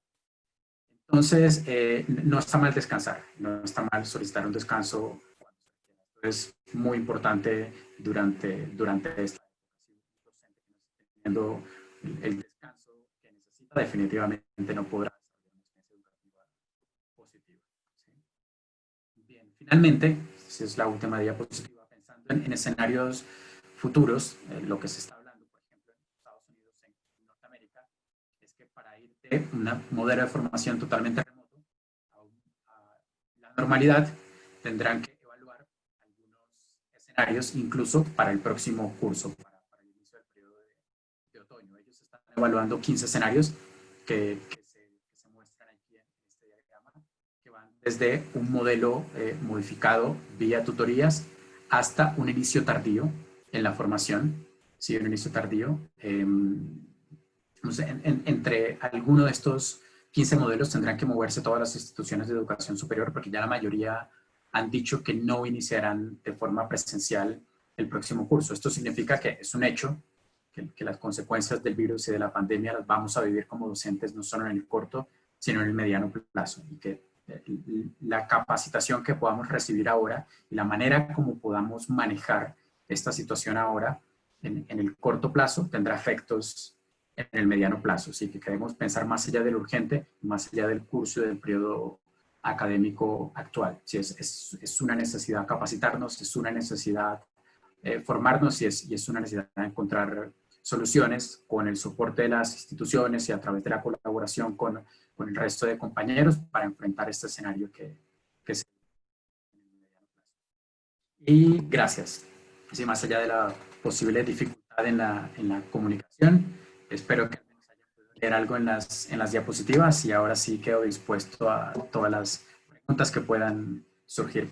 Entonces, no está mal descansar, no está mal solicitar un descanso. Es muy importante durante esta teniendo el descanso que necesita, definitivamente no podrá desarrollar una experiencia educativa positiva. ¿Sí? Bien, finalmente, esa es la última diapositiva, pensando en escenarios futuros, lo que se está hablando, por ejemplo, en Estados Unidos, en Norteamérica, es que para ir de un modelo de formación totalmente remoto a la normalidad, tendrán que evaluar algunos escenarios, incluso para el próximo curso, para el inicio del periodo de otoño. Ellos están evaluando 15 escenarios que se muestran aquí en este diagrama, que van desde un modelo modificado vía tutorías hasta un inicio tardío en la formación, sí, un inicio tardío. No sé, entre alguno de estos 15 modelos tendrán que moverse todas las instituciones de educación superior, porque ya la mayoría han dicho que no iniciarán de forma presencial el próximo curso. Esto significa que es un hecho que las consecuencias del virus y de la pandemia las vamos a vivir como docentes no solo en el corto, sino en el mediano plazo, y que la capacitación que podamos recibir ahora y la manera como podamos manejar esta situación ahora en el corto plazo tendrá efectos en el mediano plazo. Así que queremos pensar más allá de lo urgente, más allá del curso y del periodo académico actual. Sí, es una necesidad capacitarnos, es una necesidad formarnos y es una necesidad encontrar soluciones con el soporte de las instituciones y a través de la colaboración con el resto de compañeros para enfrentar este escenario que se... Y gracias. Sí, más allá de la posible dificultad en la comunicación, espero que haya podido leer algo en las diapositivas y ahora sí quedo dispuesto a todas las preguntas que puedan surgir.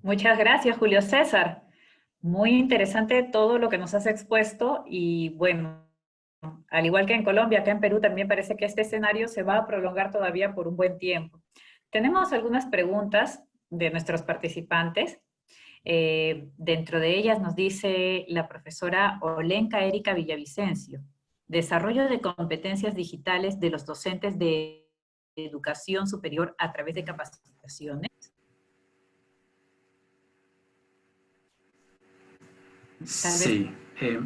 Muchas gracias, Julio César. Muy interesante todo lo que nos has expuesto y bueno, al igual que en Colombia, acá en Perú también parece que este escenario se va a prolongar todavía por un buen tiempo. Tenemos algunas preguntas de nuestros participantes. Dentro de ellas nos dice la profesora Olenka Erika Villavicencio, desarrollo de competencias digitales de los docentes de educación superior a través de capacitaciones. Sí, ¿Sí?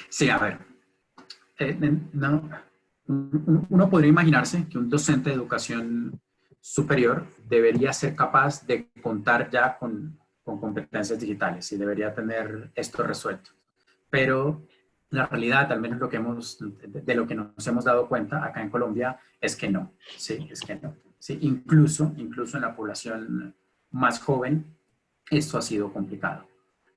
sí, a ver, no, uno podría imaginarse que un docente de educación superior debería ser capaz de contar ya con competencias digitales y debería tener esto resuelto. Pero la realidad, al menos de lo que nos hemos dado cuenta acá en Colombia, es que no, sí, es que no. Sí, incluso en la población más joven, esto ha sido complicado.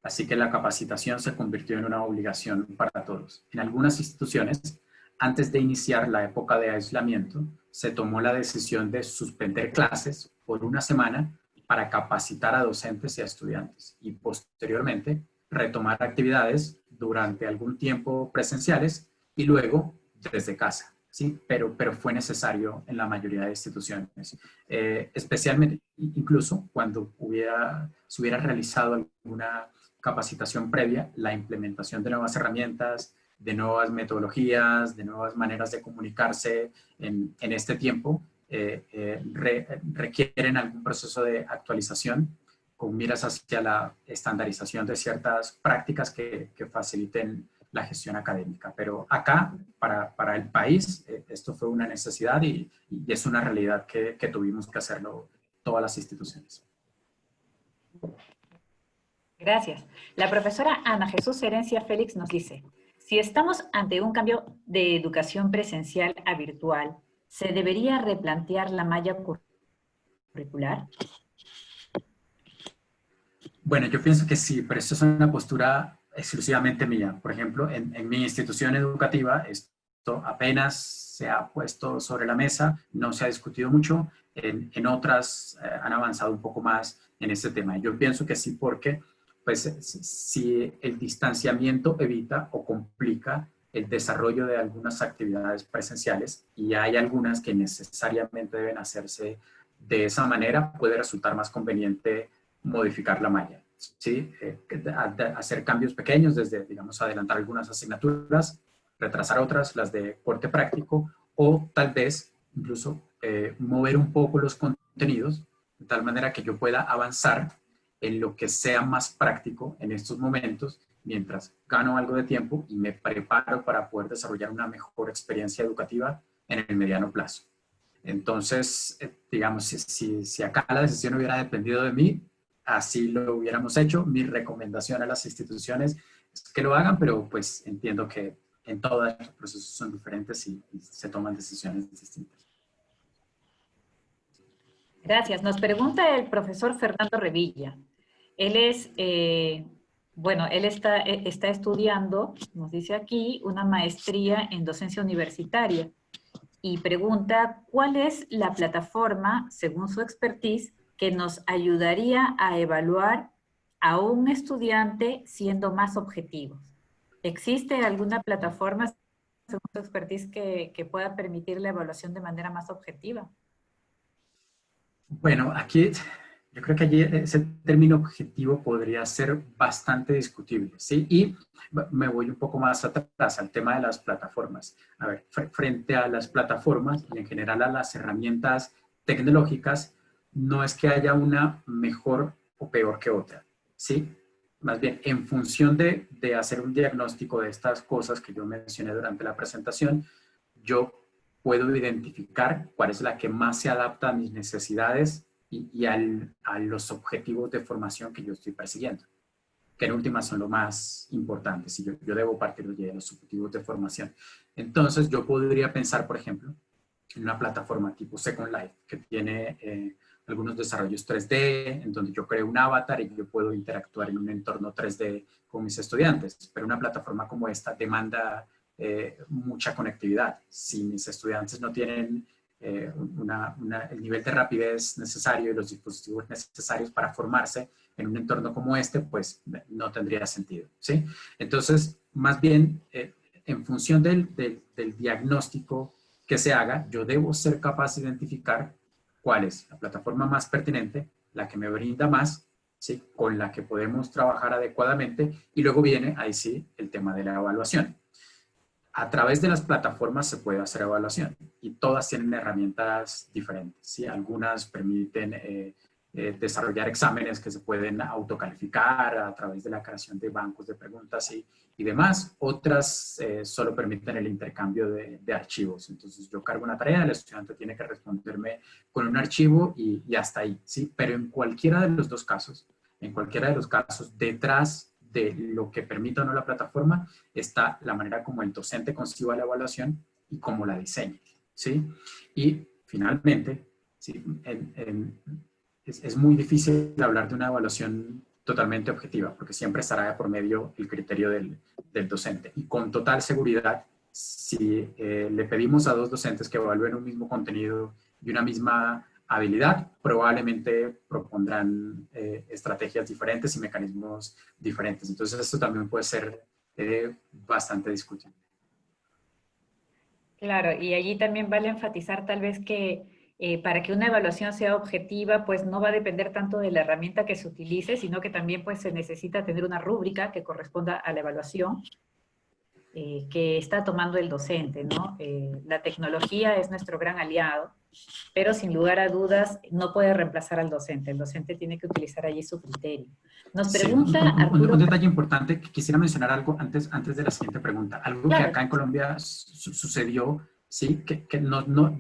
Así que la capacitación se convirtió en una obligación para todos. En algunas instituciones, antes de iniciar la época de aislamiento, se tomó la decisión de suspender clases por una semana para capacitar a docentes y a estudiantes y posteriormente retomar actividades durante algún tiempo presenciales y luego desde casa. Sí, pero fue necesario en la mayoría de instituciones, especialmente incluso cuando se hubiera realizado alguna capacitación previa, la implementación de nuevas herramientas, de nuevas metodologías, de nuevas maneras de comunicarse en este tiempo, requieren algún proceso de actualización con miras hacia la estandarización de ciertas prácticas que faciliten la gestión académica. Pero acá, para el país, esto fue una necesidad y es una realidad que tuvimos que hacerlo todas las instituciones. Gracias. La profesora Ana Jesús Herencia Félix nos dice, si estamos ante un cambio de educación presencial a virtual, ¿se debería replantear la malla curricular? Bueno, yo pienso que sí, pero esto es una postura exclusivamente mía. Por ejemplo, en mi institución educativa, esto apenas se ha puesto sobre la mesa, no se ha discutido mucho. En otras han avanzado un poco más en este tema. Yo pienso que sí, porque pues, si el distanciamiento evita o complica el desarrollo de algunas actividades presenciales, y hay algunas que necesariamente deben hacerse de esa manera, puede resultar más conveniente modificar la malla, ¿sí? Hacer cambios pequeños, desde, digamos, adelantar algunas asignaturas, retrasar otras, las de corte práctico, o tal vez incluso mover un poco los contenidos, de tal manera que yo pueda avanzar en lo que sea más práctico en estos momentos, mientras gano algo de tiempo y me preparo para poder desarrollar una mejor experiencia educativa en el mediano plazo. Entonces, digamos, si acá la decisión hubiera dependido de mí, así lo hubiéramos hecho. Mi recomendación a las instituciones es que lo hagan, pero pues entiendo que en todos los procesos son diferentes y se toman decisiones distintas. Gracias. Nos pregunta el profesor Fernando Revilla. Él es, bueno, él está estudiando, nos dice aquí, una maestría en docencia universitaria y pregunta cuál es la plataforma, según su expertise, que nos ayudaría a evaluar a un estudiante siendo más objetivos. ¿Existe alguna plataforma, según su expertise, que pueda permitir la evaluación de manera más objetiva? Bueno, aquí yo creo que allí ese término objetivo podría ser bastante discutible, ¿sí? Y me voy un poco más atrás al tema de las plataformas. A ver, frente a las plataformas y en general a las herramientas tecnológicas, no es que haya una mejor o peor que otra, ¿sí? Más bien, en función de hacer un diagnóstico de estas cosas que yo mencioné durante la presentación, yo puedo identificar cuál es la que más se adapta a mis necesidades y a los objetivos de formación que yo estoy persiguiendo, que en última son lo más importante. Si yo debo partir de los objetivos de formación. Entonces, yo podría pensar, por ejemplo, en una plataforma tipo Second Life, que tiene algunos desarrollos 3D, en donde yo creo un avatar y yo puedo interactuar en un entorno 3D con mis estudiantes. Pero una plataforma como esta demanda mucha conectividad. Si mis estudiantes no tienen el nivel de rapidez necesario y los dispositivos necesarios para formarse en un entorno como este, pues no tendría sentido, ¿sí? Entonces, más bien, en función del diagnóstico que se haga, yo debo ser capaz de identificar cuál es la plataforma más pertinente, la que me brinda más, ¿sí? Con la que podemos trabajar adecuadamente, y luego viene, ahí sí, el tema de la evaluación. A través de las plataformas se puede hacer evaluación y todas tienen herramientas diferentes, ¿sí? Algunas permiten desarrollar exámenes que se pueden autocalificar a través de la creación de bancos de preguntas y demás. Otras solo permiten el intercambio de archivos. Entonces yo cargo una tarea, el estudiante tiene que responderme con un archivo y hasta ahí, ¿sí? Pero en cualquiera de los dos casos, detrás de lo que permita o no la plataforma, está la manera como el docente conciba la evaluación y cómo la diseñe, ¿sí? Y finalmente, ¿sí? Es muy difícil hablar de una evaluación totalmente objetiva, porque siempre estará de por medio el criterio del docente. Y con total seguridad, si le pedimos a dos docentes que evalúen un mismo contenido y una misma habilidad, probablemente propondrán estrategias diferentes y mecanismos diferentes. Entonces, esto también puede ser bastante discutible. Claro, y allí también vale enfatizar tal vez que para que una evaluación sea objetiva, pues no va a depender tanto de la herramienta que se utilice, sino que también pues se necesita tener una rúbrica que corresponda a la evaluación que está tomando el docente, ¿no? La tecnología es nuestro gran aliado, pero sin lugar a dudas no puede reemplazar al docente. El docente tiene que utilizar allí su criterio. Nos pregunta sí, Arturo... un detalle importante, que quisiera mencionar algo antes de la siguiente pregunta. Algo Claro. que acá en Colombia sucedió, sí, que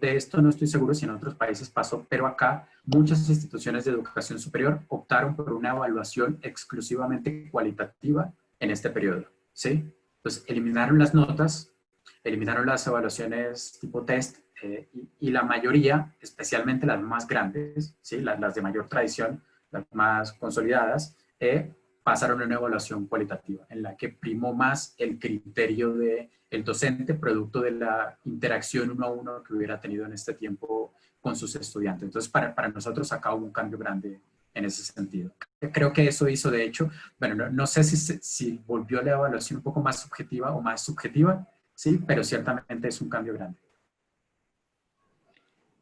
de esto no estoy seguro si en otros países pasó, pero acá muchas instituciones de educación superior optaron por una evaluación exclusivamente cualitativa en este periodo, ¿sí? Entonces, eliminaron las notas, eliminaron las evaluaciones tipo test, y la mayoría, especialmente las más grandes, ¿sí? Las de mayor tradición, las más consolidadas, pasaron a una evaluación cualitativa, en la que primó más el criterio del docente, producto de la interacción uno a uno que hubiera tenido en este tiempo con sus estudiantes. Entonces, para nosotros acá hubo un cambio grande en ese sentido. Creo que eso hizo, de hecho, bueno, no sé si volvió la evaluación un poco más subjetiva o más subjetiva, sí, pero ciertamente es un cambio grande.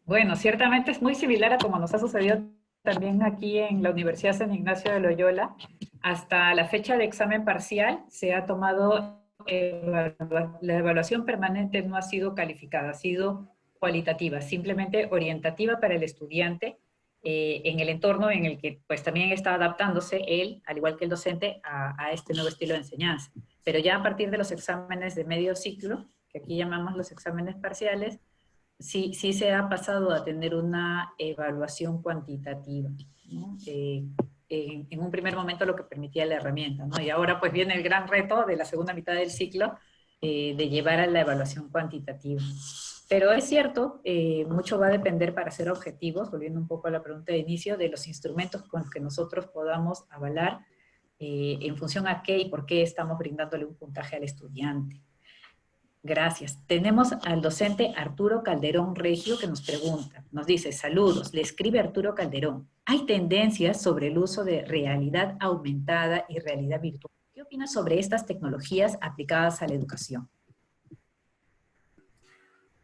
Bueno, ciertamente es muy similar a como nos ha sucedido también aquí en la Universidad San Ignacio de Loyola. Hasta la fecha de examen parcial se ha tomado, la evaluación permanente no ha sido calificada, ha sido cualitativa, simplemente orientativa para el estudiante en el entorno en el que pues también está adaptándose él, al igual que el docente, a este nuevo estilo de enseñanza. Pero ya a partir de los exámenes de medio ciclo, que aquí llamamos los exámenes parciales, sí se ha pasado a tener una evaluación cuantitativa, ¿no? En un primer momento lo que permitía la herramienta, ¿no? Y ahora pues viene el gran reto de la segunda mitad del ciclo de llevar a la evaluación cuantitativa. Pero es cierto, mucho va a depender para ser objetivos, volviendo un poco a la pregunta de inicio, de los instrumentos con los que nosotros podamos avalar en función a qué y por qué estamos brindándole un puntaje al estudiante. Gracias. Tenemos al docente Arturo Calderón Regio que nos pregunta, nos dice, saludos, le escribe Arturo Calderón. Hay tendencias sobre el uso de realidad aumentada y realidad virtual. ¿Qué opinas sobre estas tecnologías aplicadas a la educación?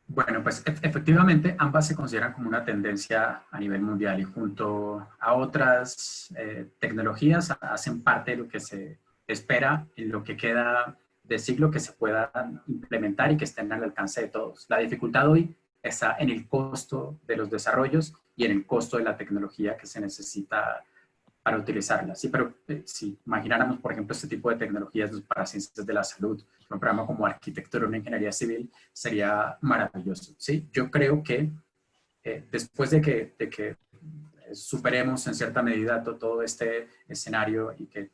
Bueno, pues efectivamente ambas se consideran como una tendencia a nivel mundial y junto a otras tecnologías hacen parte de lo que se espera en lo que queda de siglo que se puedan implementar y que estén al alcance de todos. La dificultad hoy está en el costo de los desarrollos y en el costo de la tecnología que se necesita para utilizarla. Sí, pero si imagináramos, por ejemplo, este tipo de tecnologías para ciencias de la salud, un programa como arquitectura o una ingeniería civil, sería maravilloso. ¿Sí? Yo creo que después de que superemos en cierta medida todo este escenario y que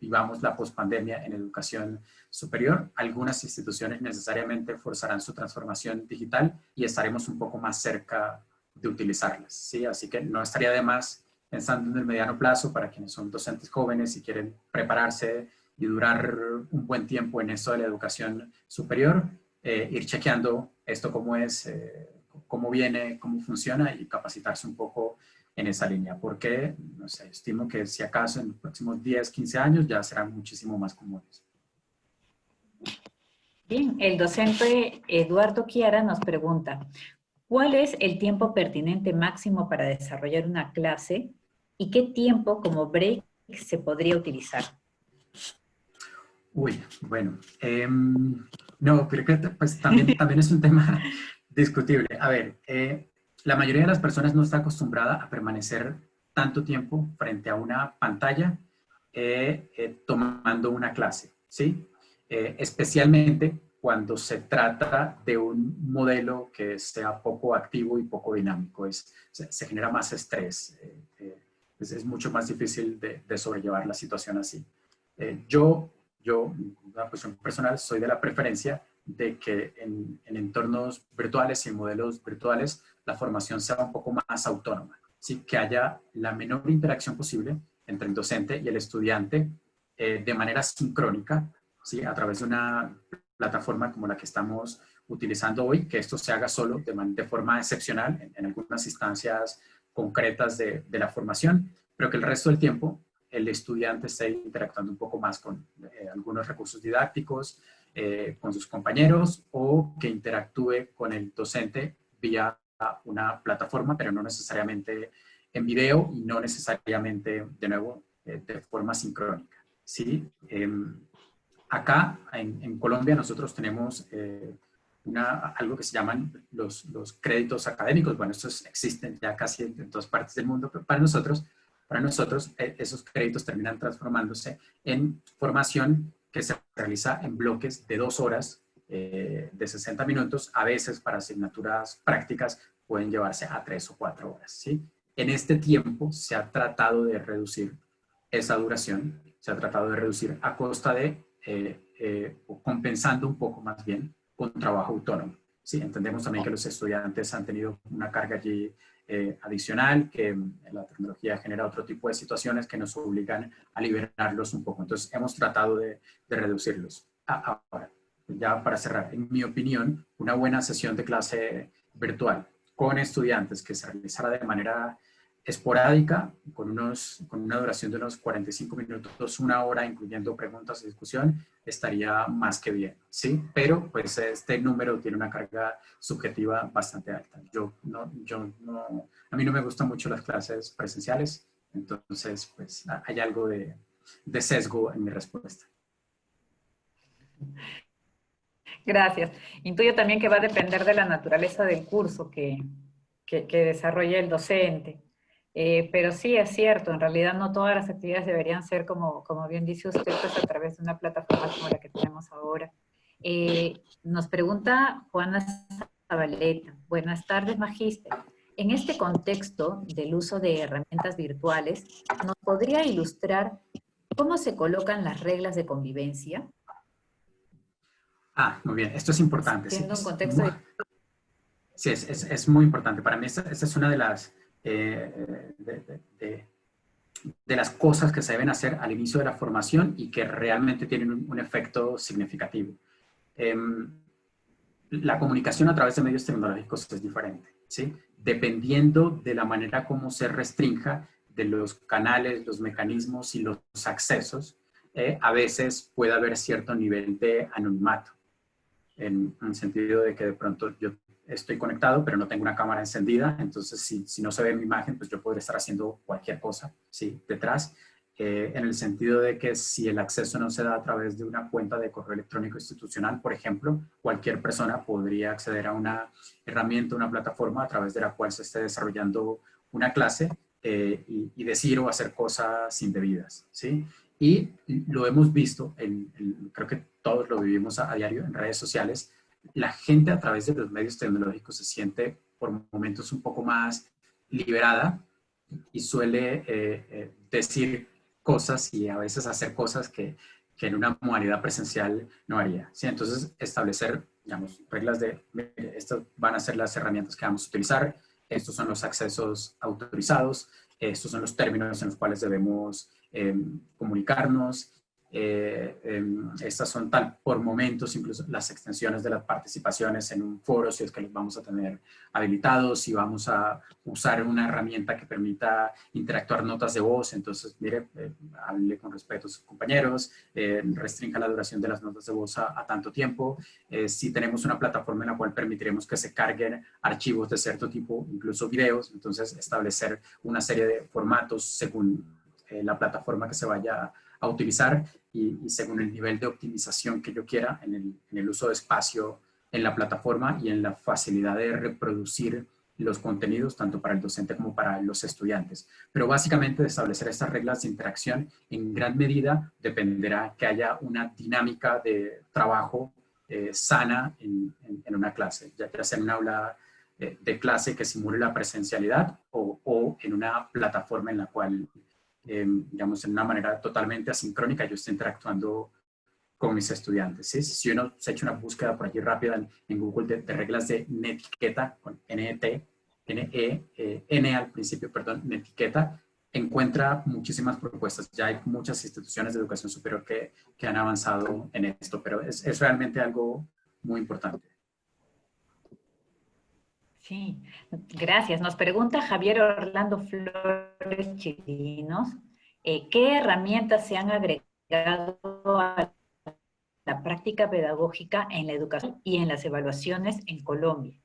vivamos la pospandemia en educación superior, algunas instituciones necesariamente forzarán su transformación digital y estaremos un poco más cerca de utilizarlas. ¿Sí? Así que no estaría de más, pensando en el mediano plazo, para quienes son docentes jóvenes y quieren prepararse y durar un buen tiempo en esto de la educación superior, ir chequeando esto cómo es, cómo viene, cómo funciona y capacitarse un poco en esa línea, porque no sé, estimo que si acaso en los próximos 10, 15 años ya serán muchísimo más comunes. Bien, el docente Eduardo Chiara nos pregunta, ¿cuál es el tiempo pertinente máximo para desarrollar una clase y qué tiempo como break se podría utilizar? Uy, bueno, no, creo que pues, también es un tema discutible. A ver, la mayoría de las personas no está acostumbrada a permanecer tanto tiempo frente a una pantalla tomando una clase, ¿sí? Especialmente cuando se trata de un modelo que sea poco activo y poco dinámico. Se genera más estrés, es mucho más difícil de sobrellevar la situación así. Yo, una cuestión personal, soy de la preferencia de que en entornos virtuales y en modelos virtuales la formación sea un poco más autónoma, ¿sí? Que haya la menor interacción posible entre el docente y el estudiante de manera sincrónica, ¿sí? A través de una plataforma como la que estamos utilizando hoy, que esto se haga solo de forma excepcional en algunas instancias concretas de la formación, pero que el resto del tiempo el estudiante esté interactuando un poco más con algunos recursos didácticos, con sus compañeros, o que interactúe con el docente vía una plataforma, pero no necesariamente en video y no necesariamente, de nuevo, de forma sincrónica. ¿Sí? Acá, en Colombia, nosotros tenemos algo que se llaman los créditos académicos. Bueno, estos existen ya casi en todas partes del mundo, pero para nosotros esos créditos terminan transformándose en formación que se realiza en bloques de 2 horas de 60 minutos, a veces para asignaturas prácticas pueden llevarse a 3 o 4 horas, ¿sí? En este tiempo se ha tratado de reducir esa duración, se ha tratado de reducir a costa de, o compensando un poco más bien, con trabajo autónomo. Sí, entendemos también que los estudiantes han tenido una carga allí adicional, que la tecnología genera otro tipo de situaciones que nos obligan a liberarlos un poco. Entonces, hemos tratado de reducirlos. Ahora, ya para cerrar, en mi opinión, una buena sesión de clase virtual con estudiantes que se realizara de manera esporádica, con una duración de unos 45 minutos, una hora, incluyendo preguntas y discusión, estaría más que bien, ¿sí? Pero, pues, este número tiene una carga subjetiva bastante alta. A mí no me gustan mucho las clases presenciales, entonces, pues, hay algo de sesgo en mi respuesta. Gracias. Intuyo también que va a depender de la naturaleza del curso que desarrolle el docente. Pero sí es cierto, en realidad no todas las actividades deberían ser, como bien dice usted, pues a través de una plataforma como la que tenemos ahora. Nos pregunta Juana Zabaleta. Buenas tardes, magíster. En este contexto del uso de herramientas virtuales, ¿nos podría ilustrar cómo se colocan las reglas de convivencia? Muy bien. Esto es importante. Siendo Sí, un contexto de... sí, es muy importante. Para mí esta es una de las, de las cosas que se deben hacer al inicio de la formación y que realmente tienen un efecto significativo. La comunicación a través de medios tecnológicos es diferente, ¿sí? Dependiendo de la manera como se restrinja de los canales, los mecanismos y los accesos, a veces puede haber cierto nivel de anonimato, en el sentido de que de pronto yo estoy conectado, pero no tengo una cámara encendida, entonces si no se ve mi imagen, pues yo podría estar haciendo cualquier cosa, ¿sí? Detrás, en el sentido de que si el acceso no se da a través de una cuenta de correo electrónico institucional, por ejemplo, cualquier persona podría acceder a una herramienta, una plataforma a través de la cual se esté desarrollando una clase y decir o hacer cosas indebidas, ¿sí? Y lo hemos visto, creo que todos lo vivimos a diario en redes sociales, la gente a través de los medios tecnológicos se siente por momentos un poco más liberada y suele decir cosas y a veces hacer cosas que en una modalidad presencial no haría. ¿Sí? Entonces, establecer, digamos, reglas de, estas van a ser las herramientas que vamos a utilizar, estos son los accesos autorizados, estos son los términos en los cuales debemos comunicarnos, estas son tal por momentos, incluso las extensiones de las participaciones en un foro, si es que los vamos a tener habilitados, si vamos a usar una herramienta que permita interactuar notas de voz, entonces, mire, hable con respeto a sus compañeros, restrinja la duración de las notas de voz a tanto tiempo, si tenemos una plataforma en la cual permitiremos que se carguen archivos de cierto tipo, incluso videos, entonces establecer una serie de formatos según la plataforma que se vaya a utilizar y según el nivel de optimización que yo quiera en el uso de espacio en la plataforma y en la facilidad de reproducir los contenidos tanto para el docente como para los estudiantes. Pero básicamente de establecer estas reglas de interacción en gran medida dependerá que haya una dinámica de trabajo sana en una clase, ya sea en un aula de clase que simule la presencialidad o en una plataforma en la cual digamos, en una manera totalmente asincrónica, yo estoy interactuando con mis estudiantes. ¿Sí? Si uno se echa una búsqueda por allí rápida en Google de reglas de netiqueta, con N-E-T, N al principio, perdón, netiqueta, encuentra muchísimas propuestas. Ya hay muchas instituciones de educación superior que han avanzado en esto, pero es realmente algo muy importante. Sí, gracias. Nos pregunta Javier Orlando Flores Chirinos, ¿qué herramientas se han agregado a la práctica pedagógica en la educación y en las evaluaciones en Colombia?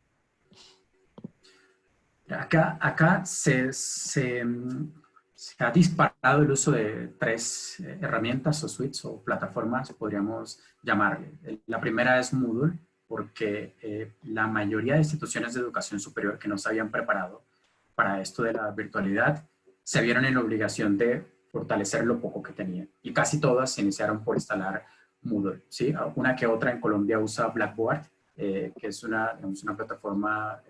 Acá se ha disparado el uso de 3 herramientas o suites o plataformas, podríamos llamarle. La primera es Moodle, porque la mayoría de instituciones de educación superior que no se habían preparado para esto de la virtualidad se vieron en la obligación de fortalecer lo poco que tenían. Y casi todas se iniciaron por instalar Moodle, ¿sí? Una que otra en Colombia usa Blackboard, que es digamos, una plataforma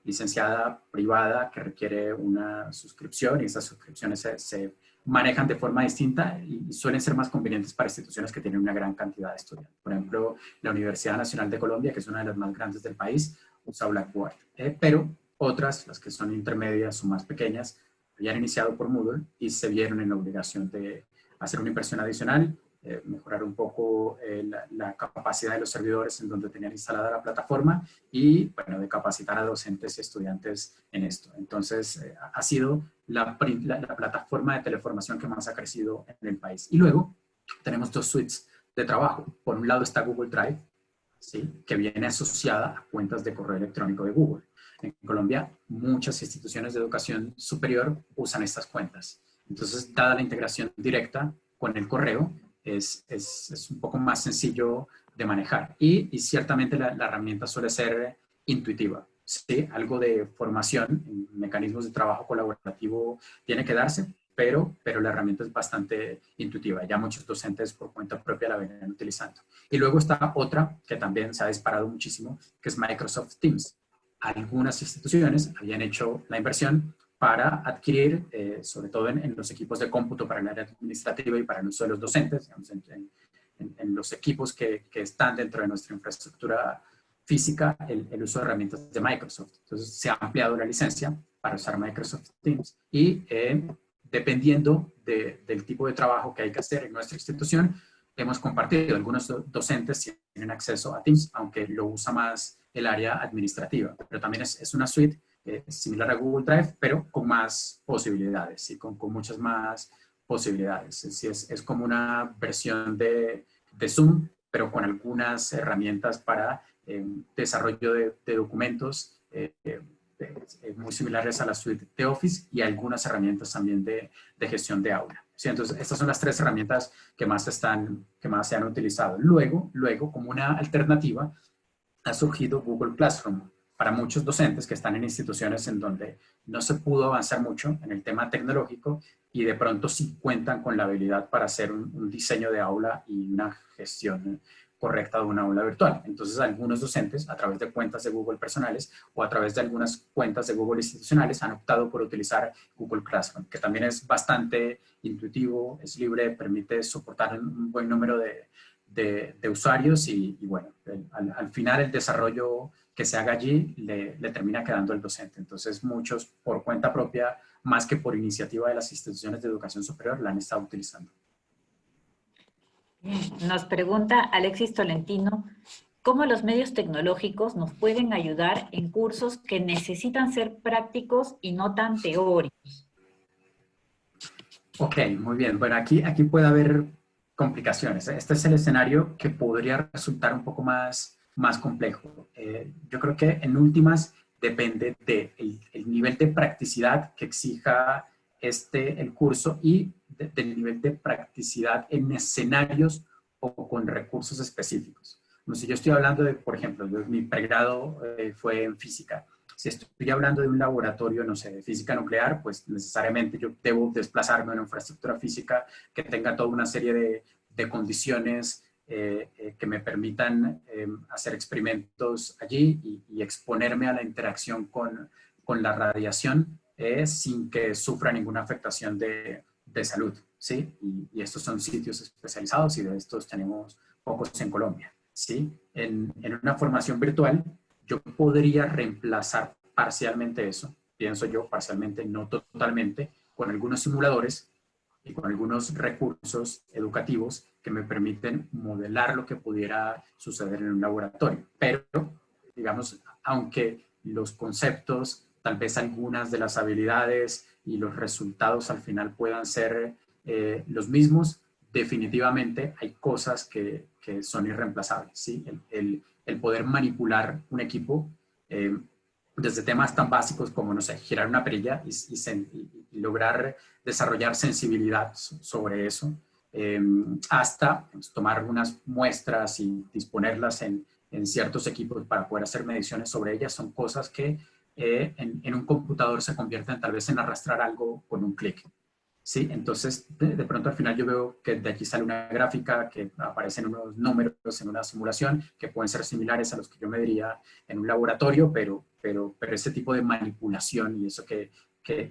licenciada privada que requiere una suscripción y esas suscripciones se manejan de forma distinta y suelen ser más convenientes para instituciones que tienen una gran cantidad de estudiantes. Por ejemplo, la Universidad Nacional de Colombia, que es una de las más grandes del país, usa Blackboard, pero otras, las que son intermedias o más pequeñas, habían iniciado por Moodle y se vieron en la obligación de hacer una inversión adicional, mejorar un poco la capacidad de los servidores en donde tenían instalada la plataforma y, bueno, de capacitar a docentes y estudiantes en esto. Entonces, ha sido la plataforma de teleformación que más ha crecido en el país. Y luego tenemos dos suites de trabajo. Por un lado está Google Drive, ¿sí? Que viene asociada a cuentas de correo electrónico de Google. En Colombia, muchas instituciones de educación superior usan estas cuentas. Entonces, dada la integración directa con el correo, es un poco más sencillo de manejar. Y ciertamente la herramienta suele ser intuitiva. ¿Sí? Algo de formación en mecanismos de trabajo colaborativo tiene que darse, pero la herramienta es bastante intuitiva. Ya muchos docentes por cuenta propia la vienen utilizando. Y luego está otra que también se ha disparado muchísimo, que es Microsoft Teams. Algunas instituciones habían hecho la inversión para adquirir, sobre todo en los equipos de cómputo para el área administrativa y para el uso de los docentes, digamos, en los equipos que están dentro de nuestra infraestructura física, el uso de herramientas de Microsoft. Entonces, se ha ampliado la licencia para usar Microsoft Teams y dependiendo del tipo de trabajo que hay que hacer en nuestra institución, hemos compartido. Algunos docentes tienen acceso a Teams, aunque lo usa más el área administrativa, pero también es una suite similar a Google Drive, pero con más posibilidades, ¿sí? con muchas más posibilidades. Es como una versión de Zoom, pero con algunas herramientas para desarrollo de documentos muy similares a la suite de Office y algunas herramientas también de gestión de aula. ¿Sí? Entonces, estas son las tres herramientas que más se han utilizado. Luego, como una alternativa, ha surgido Google Classroom para muchos docentes que están en instituciones en donde no se pudo avanzar mucho en el tema tecnológico y de pronto sí cuentan con la habilidad para hacer un diseño de aula y una gestión correcta de una aula virtual. Entonces, algunos docentes, a través de cuentas de Google personales o a través de algunas cuentas de Google institucionales, han optado por utilizar Google Classroom, que también es bastante intuitivo, es libre, permite soportar un buen número de usuarios y bueno, al final el desarrollo que se haga allí le termina quedando al docente. Entonces, muchos por cuenta propia, más que por iniciativa de las instituciones de educación superior, la han estado utilizando. Nos pregunta Alexis Tolentino, ¿cómo los medios tecnológicos nos pueden ayudar en cursos que necesitan ser prácticos y no tan teóricos? Ok, muy bien. Bueno, aquí puede haber complicaciones. Este es el escenario que podría resultar un poco más complejo. Yo creo que en últimas depende del nivel de practicidad que exija el curso y del nivel de practicidad en escenarios o con recursos específicos. Como si yo estoy hablando de, por ejemplo, mi pregrado fue en física. Si estoy hablando de un laboratorio, no sé, de física nuclear, pues necesariamente yo debo desplazarme a una infraestructura física que tenga toda una serie de condiciones que me permitan hacer experimentos allí y exponerme a la interacción con la radiación sin que sufra ninguna afectación de salud, ¿sí? Y estos son sitios especializados y de estos tenemos pocos en Colombia, ¿sí? En una formación virtual, yo podría reemplazar parcialmente eso, pienso yo, parcialmente, no totalmente, con algunos simuladores y con algunos recursos educativos que me permiten modelar lo que pudiera suceder en un laboratorio. Pero, digamos, aunque los conceptos, tal vez algunas de las habilidades y los resultados al final puedan ser los mismos, definitivamente hay cosas que son irreemplazables, ¿sí? El poder manipular un equipo desde temas tan básicos como, no sé, girar una perilla y lograr desarrollar sensibilidad sobre eso, hasta pues, tomar algunas muestras y disponerlas en ciertos equipos para poder hacer mediciones sobre ellas, son cosas que en un computador se convierten tal vez en arrastrar algo con un clic. ¿sí? Entonces, de pronto al final yo veo que de aquí sale una gráfica que aparecen unos números en una simulación que pueden ser similares a los que yo mediría en un laboratorio, pero ese tipo de manipulación y eso que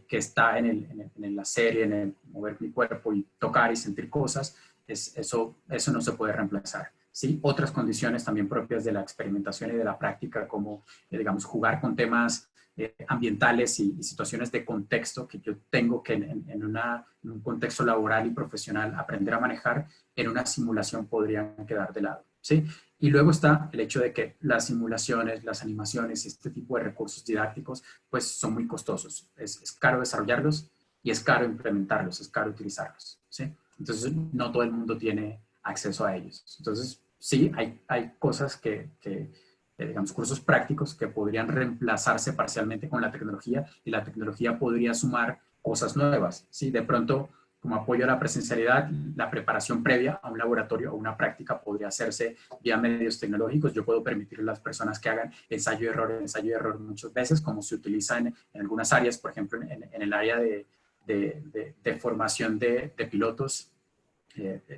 está en la serie, en el mover mi cuerpo y tocar y sentir cosas, eso no se puede reemplazar. ¿Sí? Otras condiciones también propias de la experimentación y de la práctica, como, digamos, jugar con temas ambientales y situaciones de contexto que yo tengo que en un contexto laboral y profesional aprender a manejar, en una simulación podrían quedar de lado. ¿Sí? Y luego está el hecho de que las simulaciones, las animaciones, este tipo de recursos didácticos, pues son muy costosos. Es caro desarrollarlos y es caro implementarlos, es caro utilizarlos. ¿Sí? Entonces, no todo el mundo tiene acceso a ellos. Entonces, sí, hay cosas digamos, cursos prácticos que podrían reemplazarse parcialmente con la tecnología y la tecnología podría sumar cosas nuevas. ¿Sí? De pronto, como apoyo a la presencialidad, la preparación previa a un laboratorio o una práctica podría hacerse vía medios tecnológicos. Yo puedo permitir a las personas que hagan ensayo y error muchas veces, como se utiliza en algunas áreas, por ejemplo, en el área de formación de pilotos.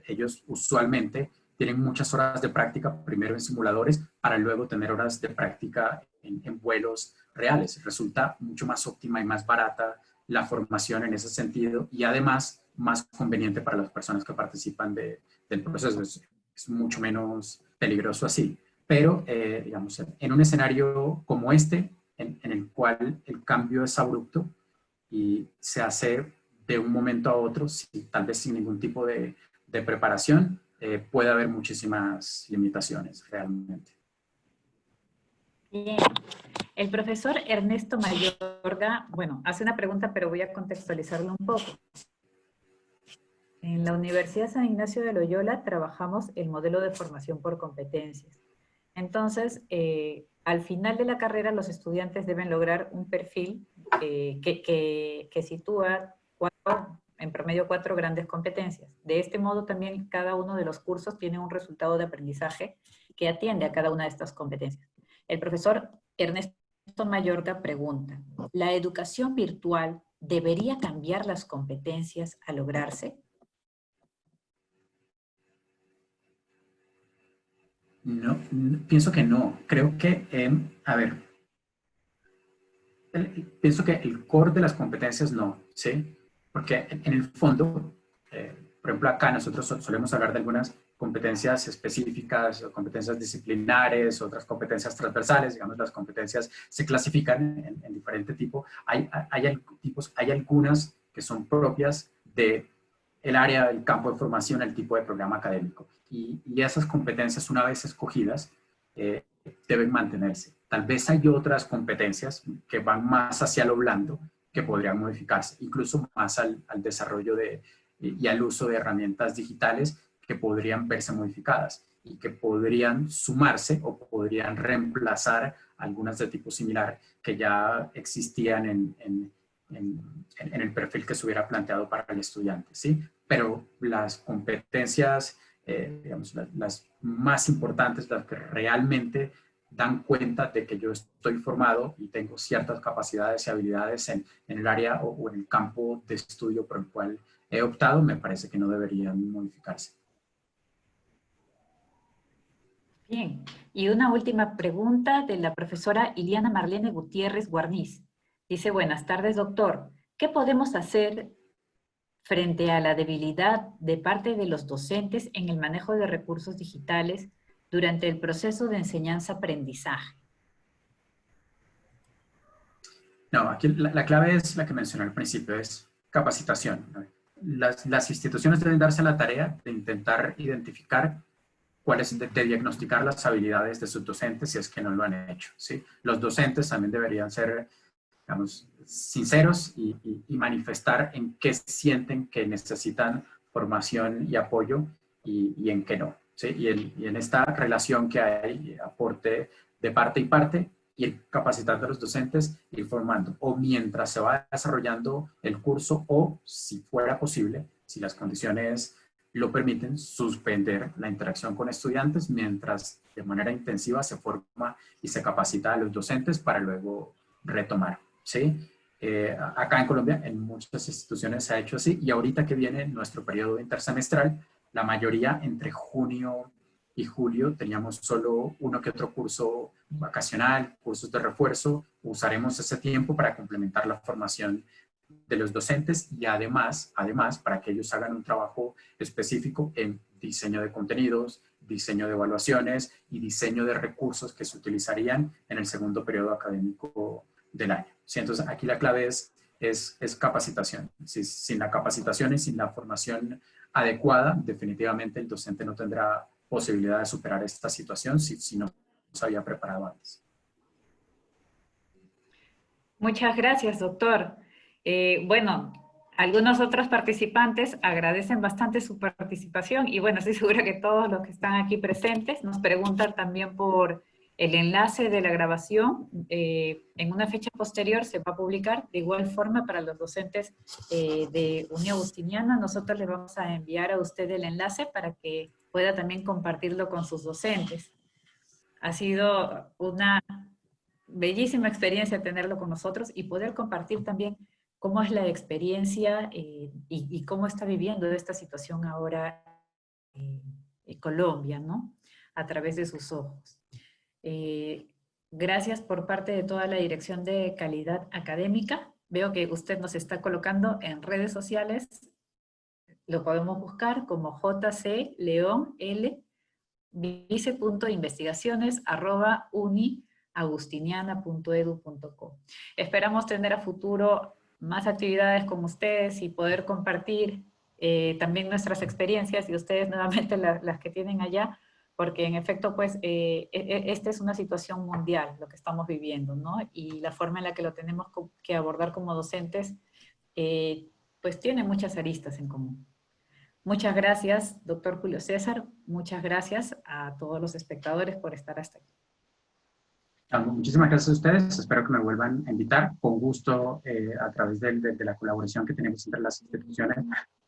Ellos usualmente tienen muchas horas de práctica, primero en simuladores, para luego tener horas de práctica en vuelos reales. Resulta mucho más óptima y más barata la formación en ese sentido y además más conveniente para las personas que participan del proceso. Es mucho menos peligroso así. Pero, digamos, en un escenario como este, en el cual el cambio es abrupto y se hace de un momento a otro, tal vez sin ningún tipo de preparación, puede haber muchísimas limitaciones realmente. Bien. El profesor Ernesto Mayorga, bueno, hace una pregunta, pero voy a contextualizarlo un poco. En la Universidad San Ignacio de Loyola trabajamos el modelo de formación por competencias. Entonces, al final de la carrera, los estudiantes deben lograr un perfil que sitúa en promedio 4 grandes competencias. De este modo, también cada uno de los cursos tiene un resultado de aprendizaje que atiende a cada una de estas competencias. El profesor Ernesto Mayorga pregunta, ¿la educación virtual debería cambiar las competencias a lograrse? No, pienso que no. Creo que, a ver, pienso que el core de las competencias no, ¿sí? Porque en el fondo, por ejemplo, acá nosotros solemos hablar de algunas competencias específicas, o competencias disciplinares, otras competencias transversales, digamos, las competencias se clasifican en diferente tipo. Hay algunas que son propias de el área, el campo de formación, el tipo de programa académico. Y esas competencias, una vez escogidas, deben mantenerse. Tal vez hay otras competencias que van más hacia lo blando que podrían modificarse, incluso más al desarrollo y al uso de herramientas digitales que podrían verse modificadas y que podrían sumarse o podrían reemplazar algunas de tipo similar que ya existían en el perfil que se hubiera planteado para el estudiante, ¿sí? Pero las competencias, digamos, las más importantes, las que realmente dan cuenta de que yo estoy formado y tengo ciertas capacidades y habilidades en el área o en el campo de estudio por el cual he optado, me parece que no deberían modificarse. Bien, y una última pregunta de la profesora Iliana Marlene Gutiérrez Guarniz. Dice, buenas tardes, doctor. ¿Qué podemos hacer frente a la debilidad de parte de los docentes en el manejo de recursos digitales durante el proceso de enseñanza-aprendizaje? No, aquí la clave es la que mencioné al principio, es capacitación. Las instituciones deben darse la tarea de intentar identificar cuáles, de diagnosticar las habilidades de sus docentes si es que no lo han hecho, ¿sí? Los docentes también deberían ser, digamos, sinceros y manifestar en qué sienten que necesitan formación y apoyo y en qué no, ¿sí? Y en esta relación que hay, aporte de parte y parte, ir capacitando a los docentes, ir formando, o mientras se va desarrollando el curso, o si fuera posible, si las condiciones lo permiten, suspender la interacción con estudiantes mientras de manera intensiva se forma y se capacita a los docentes para luego retomar, ¿sí? Acá en Colombia, en muchas instituciones se ha hecho así, y ahorita que viene nuestro periodo intersemestral, la mayoría entre junio y julio teníamos solo uno que otro curso vacacional, cursos de refuerzo. Usaremos ese tiempo para complementar la formación de los docentes y además para que ellos hagan un trabajo específico en diseño de contenidos, diseño de evaluaciones y diseño de recursos que se utilizarían en el segundo periodo académico del año. ¿Sí? Entonces, aquí la clave es capacitación. Sin la capacitación y sin la formación adecuada, definitivamente el docente no tendrá posibilidad de superar esta situación si no se había preparado antes. Muchas gracias, doctor. Bueno, algunos otros participantes agradecen bastante su participación y bueno, estoy segura que todos los que están aquí presentes nos preguntan también por el enlace de la grabación. En una fecha posterior se va a publicar. De igual forma, para los docentes de Unión Agustiniana, nosotros les vamos a enviar a usted el enlace para que pueda también compartirlo con sus docentes. Ha sido una bellísima experiencia tenerlo con nosotros y poder compartir también cómo es la experiencia y cómo está viviendo esta situación ahora en Colombia, ¿no? A través de sus ojos. Gracias por parte de toda la Dirección de Calidad Académica. Veo que usted nos está colocando en redes sociales. Lo podemos buscar como JC León L vice.investigaciones@uniagustiniana.edu.co. Esperamos tener a futuro más actividades con ustedes y poder compartir también nuestras experiencias y ustedes nuevamente las que tienen allá, porque en efecto, pues, esta es una situación mundial, lo que estamos viviendo, ¿no? Y la forma en la que lo tenemos que abordar como docentes, pues tiene muchas aristas en común. Muchas gracias, doctor Julio César. Muchas gracias a todos los espectadores por estar hasta aquí. Muchísimas gracias a ustedes. Espero que me vuelvan a invitar. Con gusto, a través de la colaboración que tenemos entre las instituciones,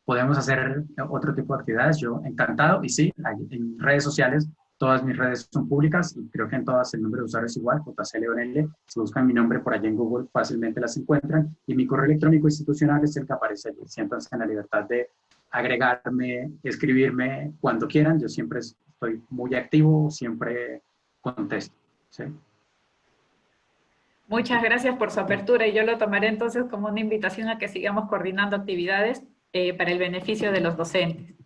podemos hacer otro tipo de actividades. Yo encantado. Y sí, en redes sociales, todas mis redes son públicas y creo que en todas el número de usuarios es igual, JCLeonL. Si buscan mi nombre por allá en Google, fácilmente las encuentran. Y mi correo electrónico institucional es el que aparece allí. Siéntanse en la libertad de agregarme, escribirme cuando quieran. Yo siempre estoy muy activo, siempre contesto. ¿Sí? Muchas gracias por su apertura y yo lo tomaré entonces como una invitación a que sigamos coordinando actividades para el beneficio de los docentes.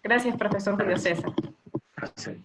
Gracias, profesor Julio César. Gracias.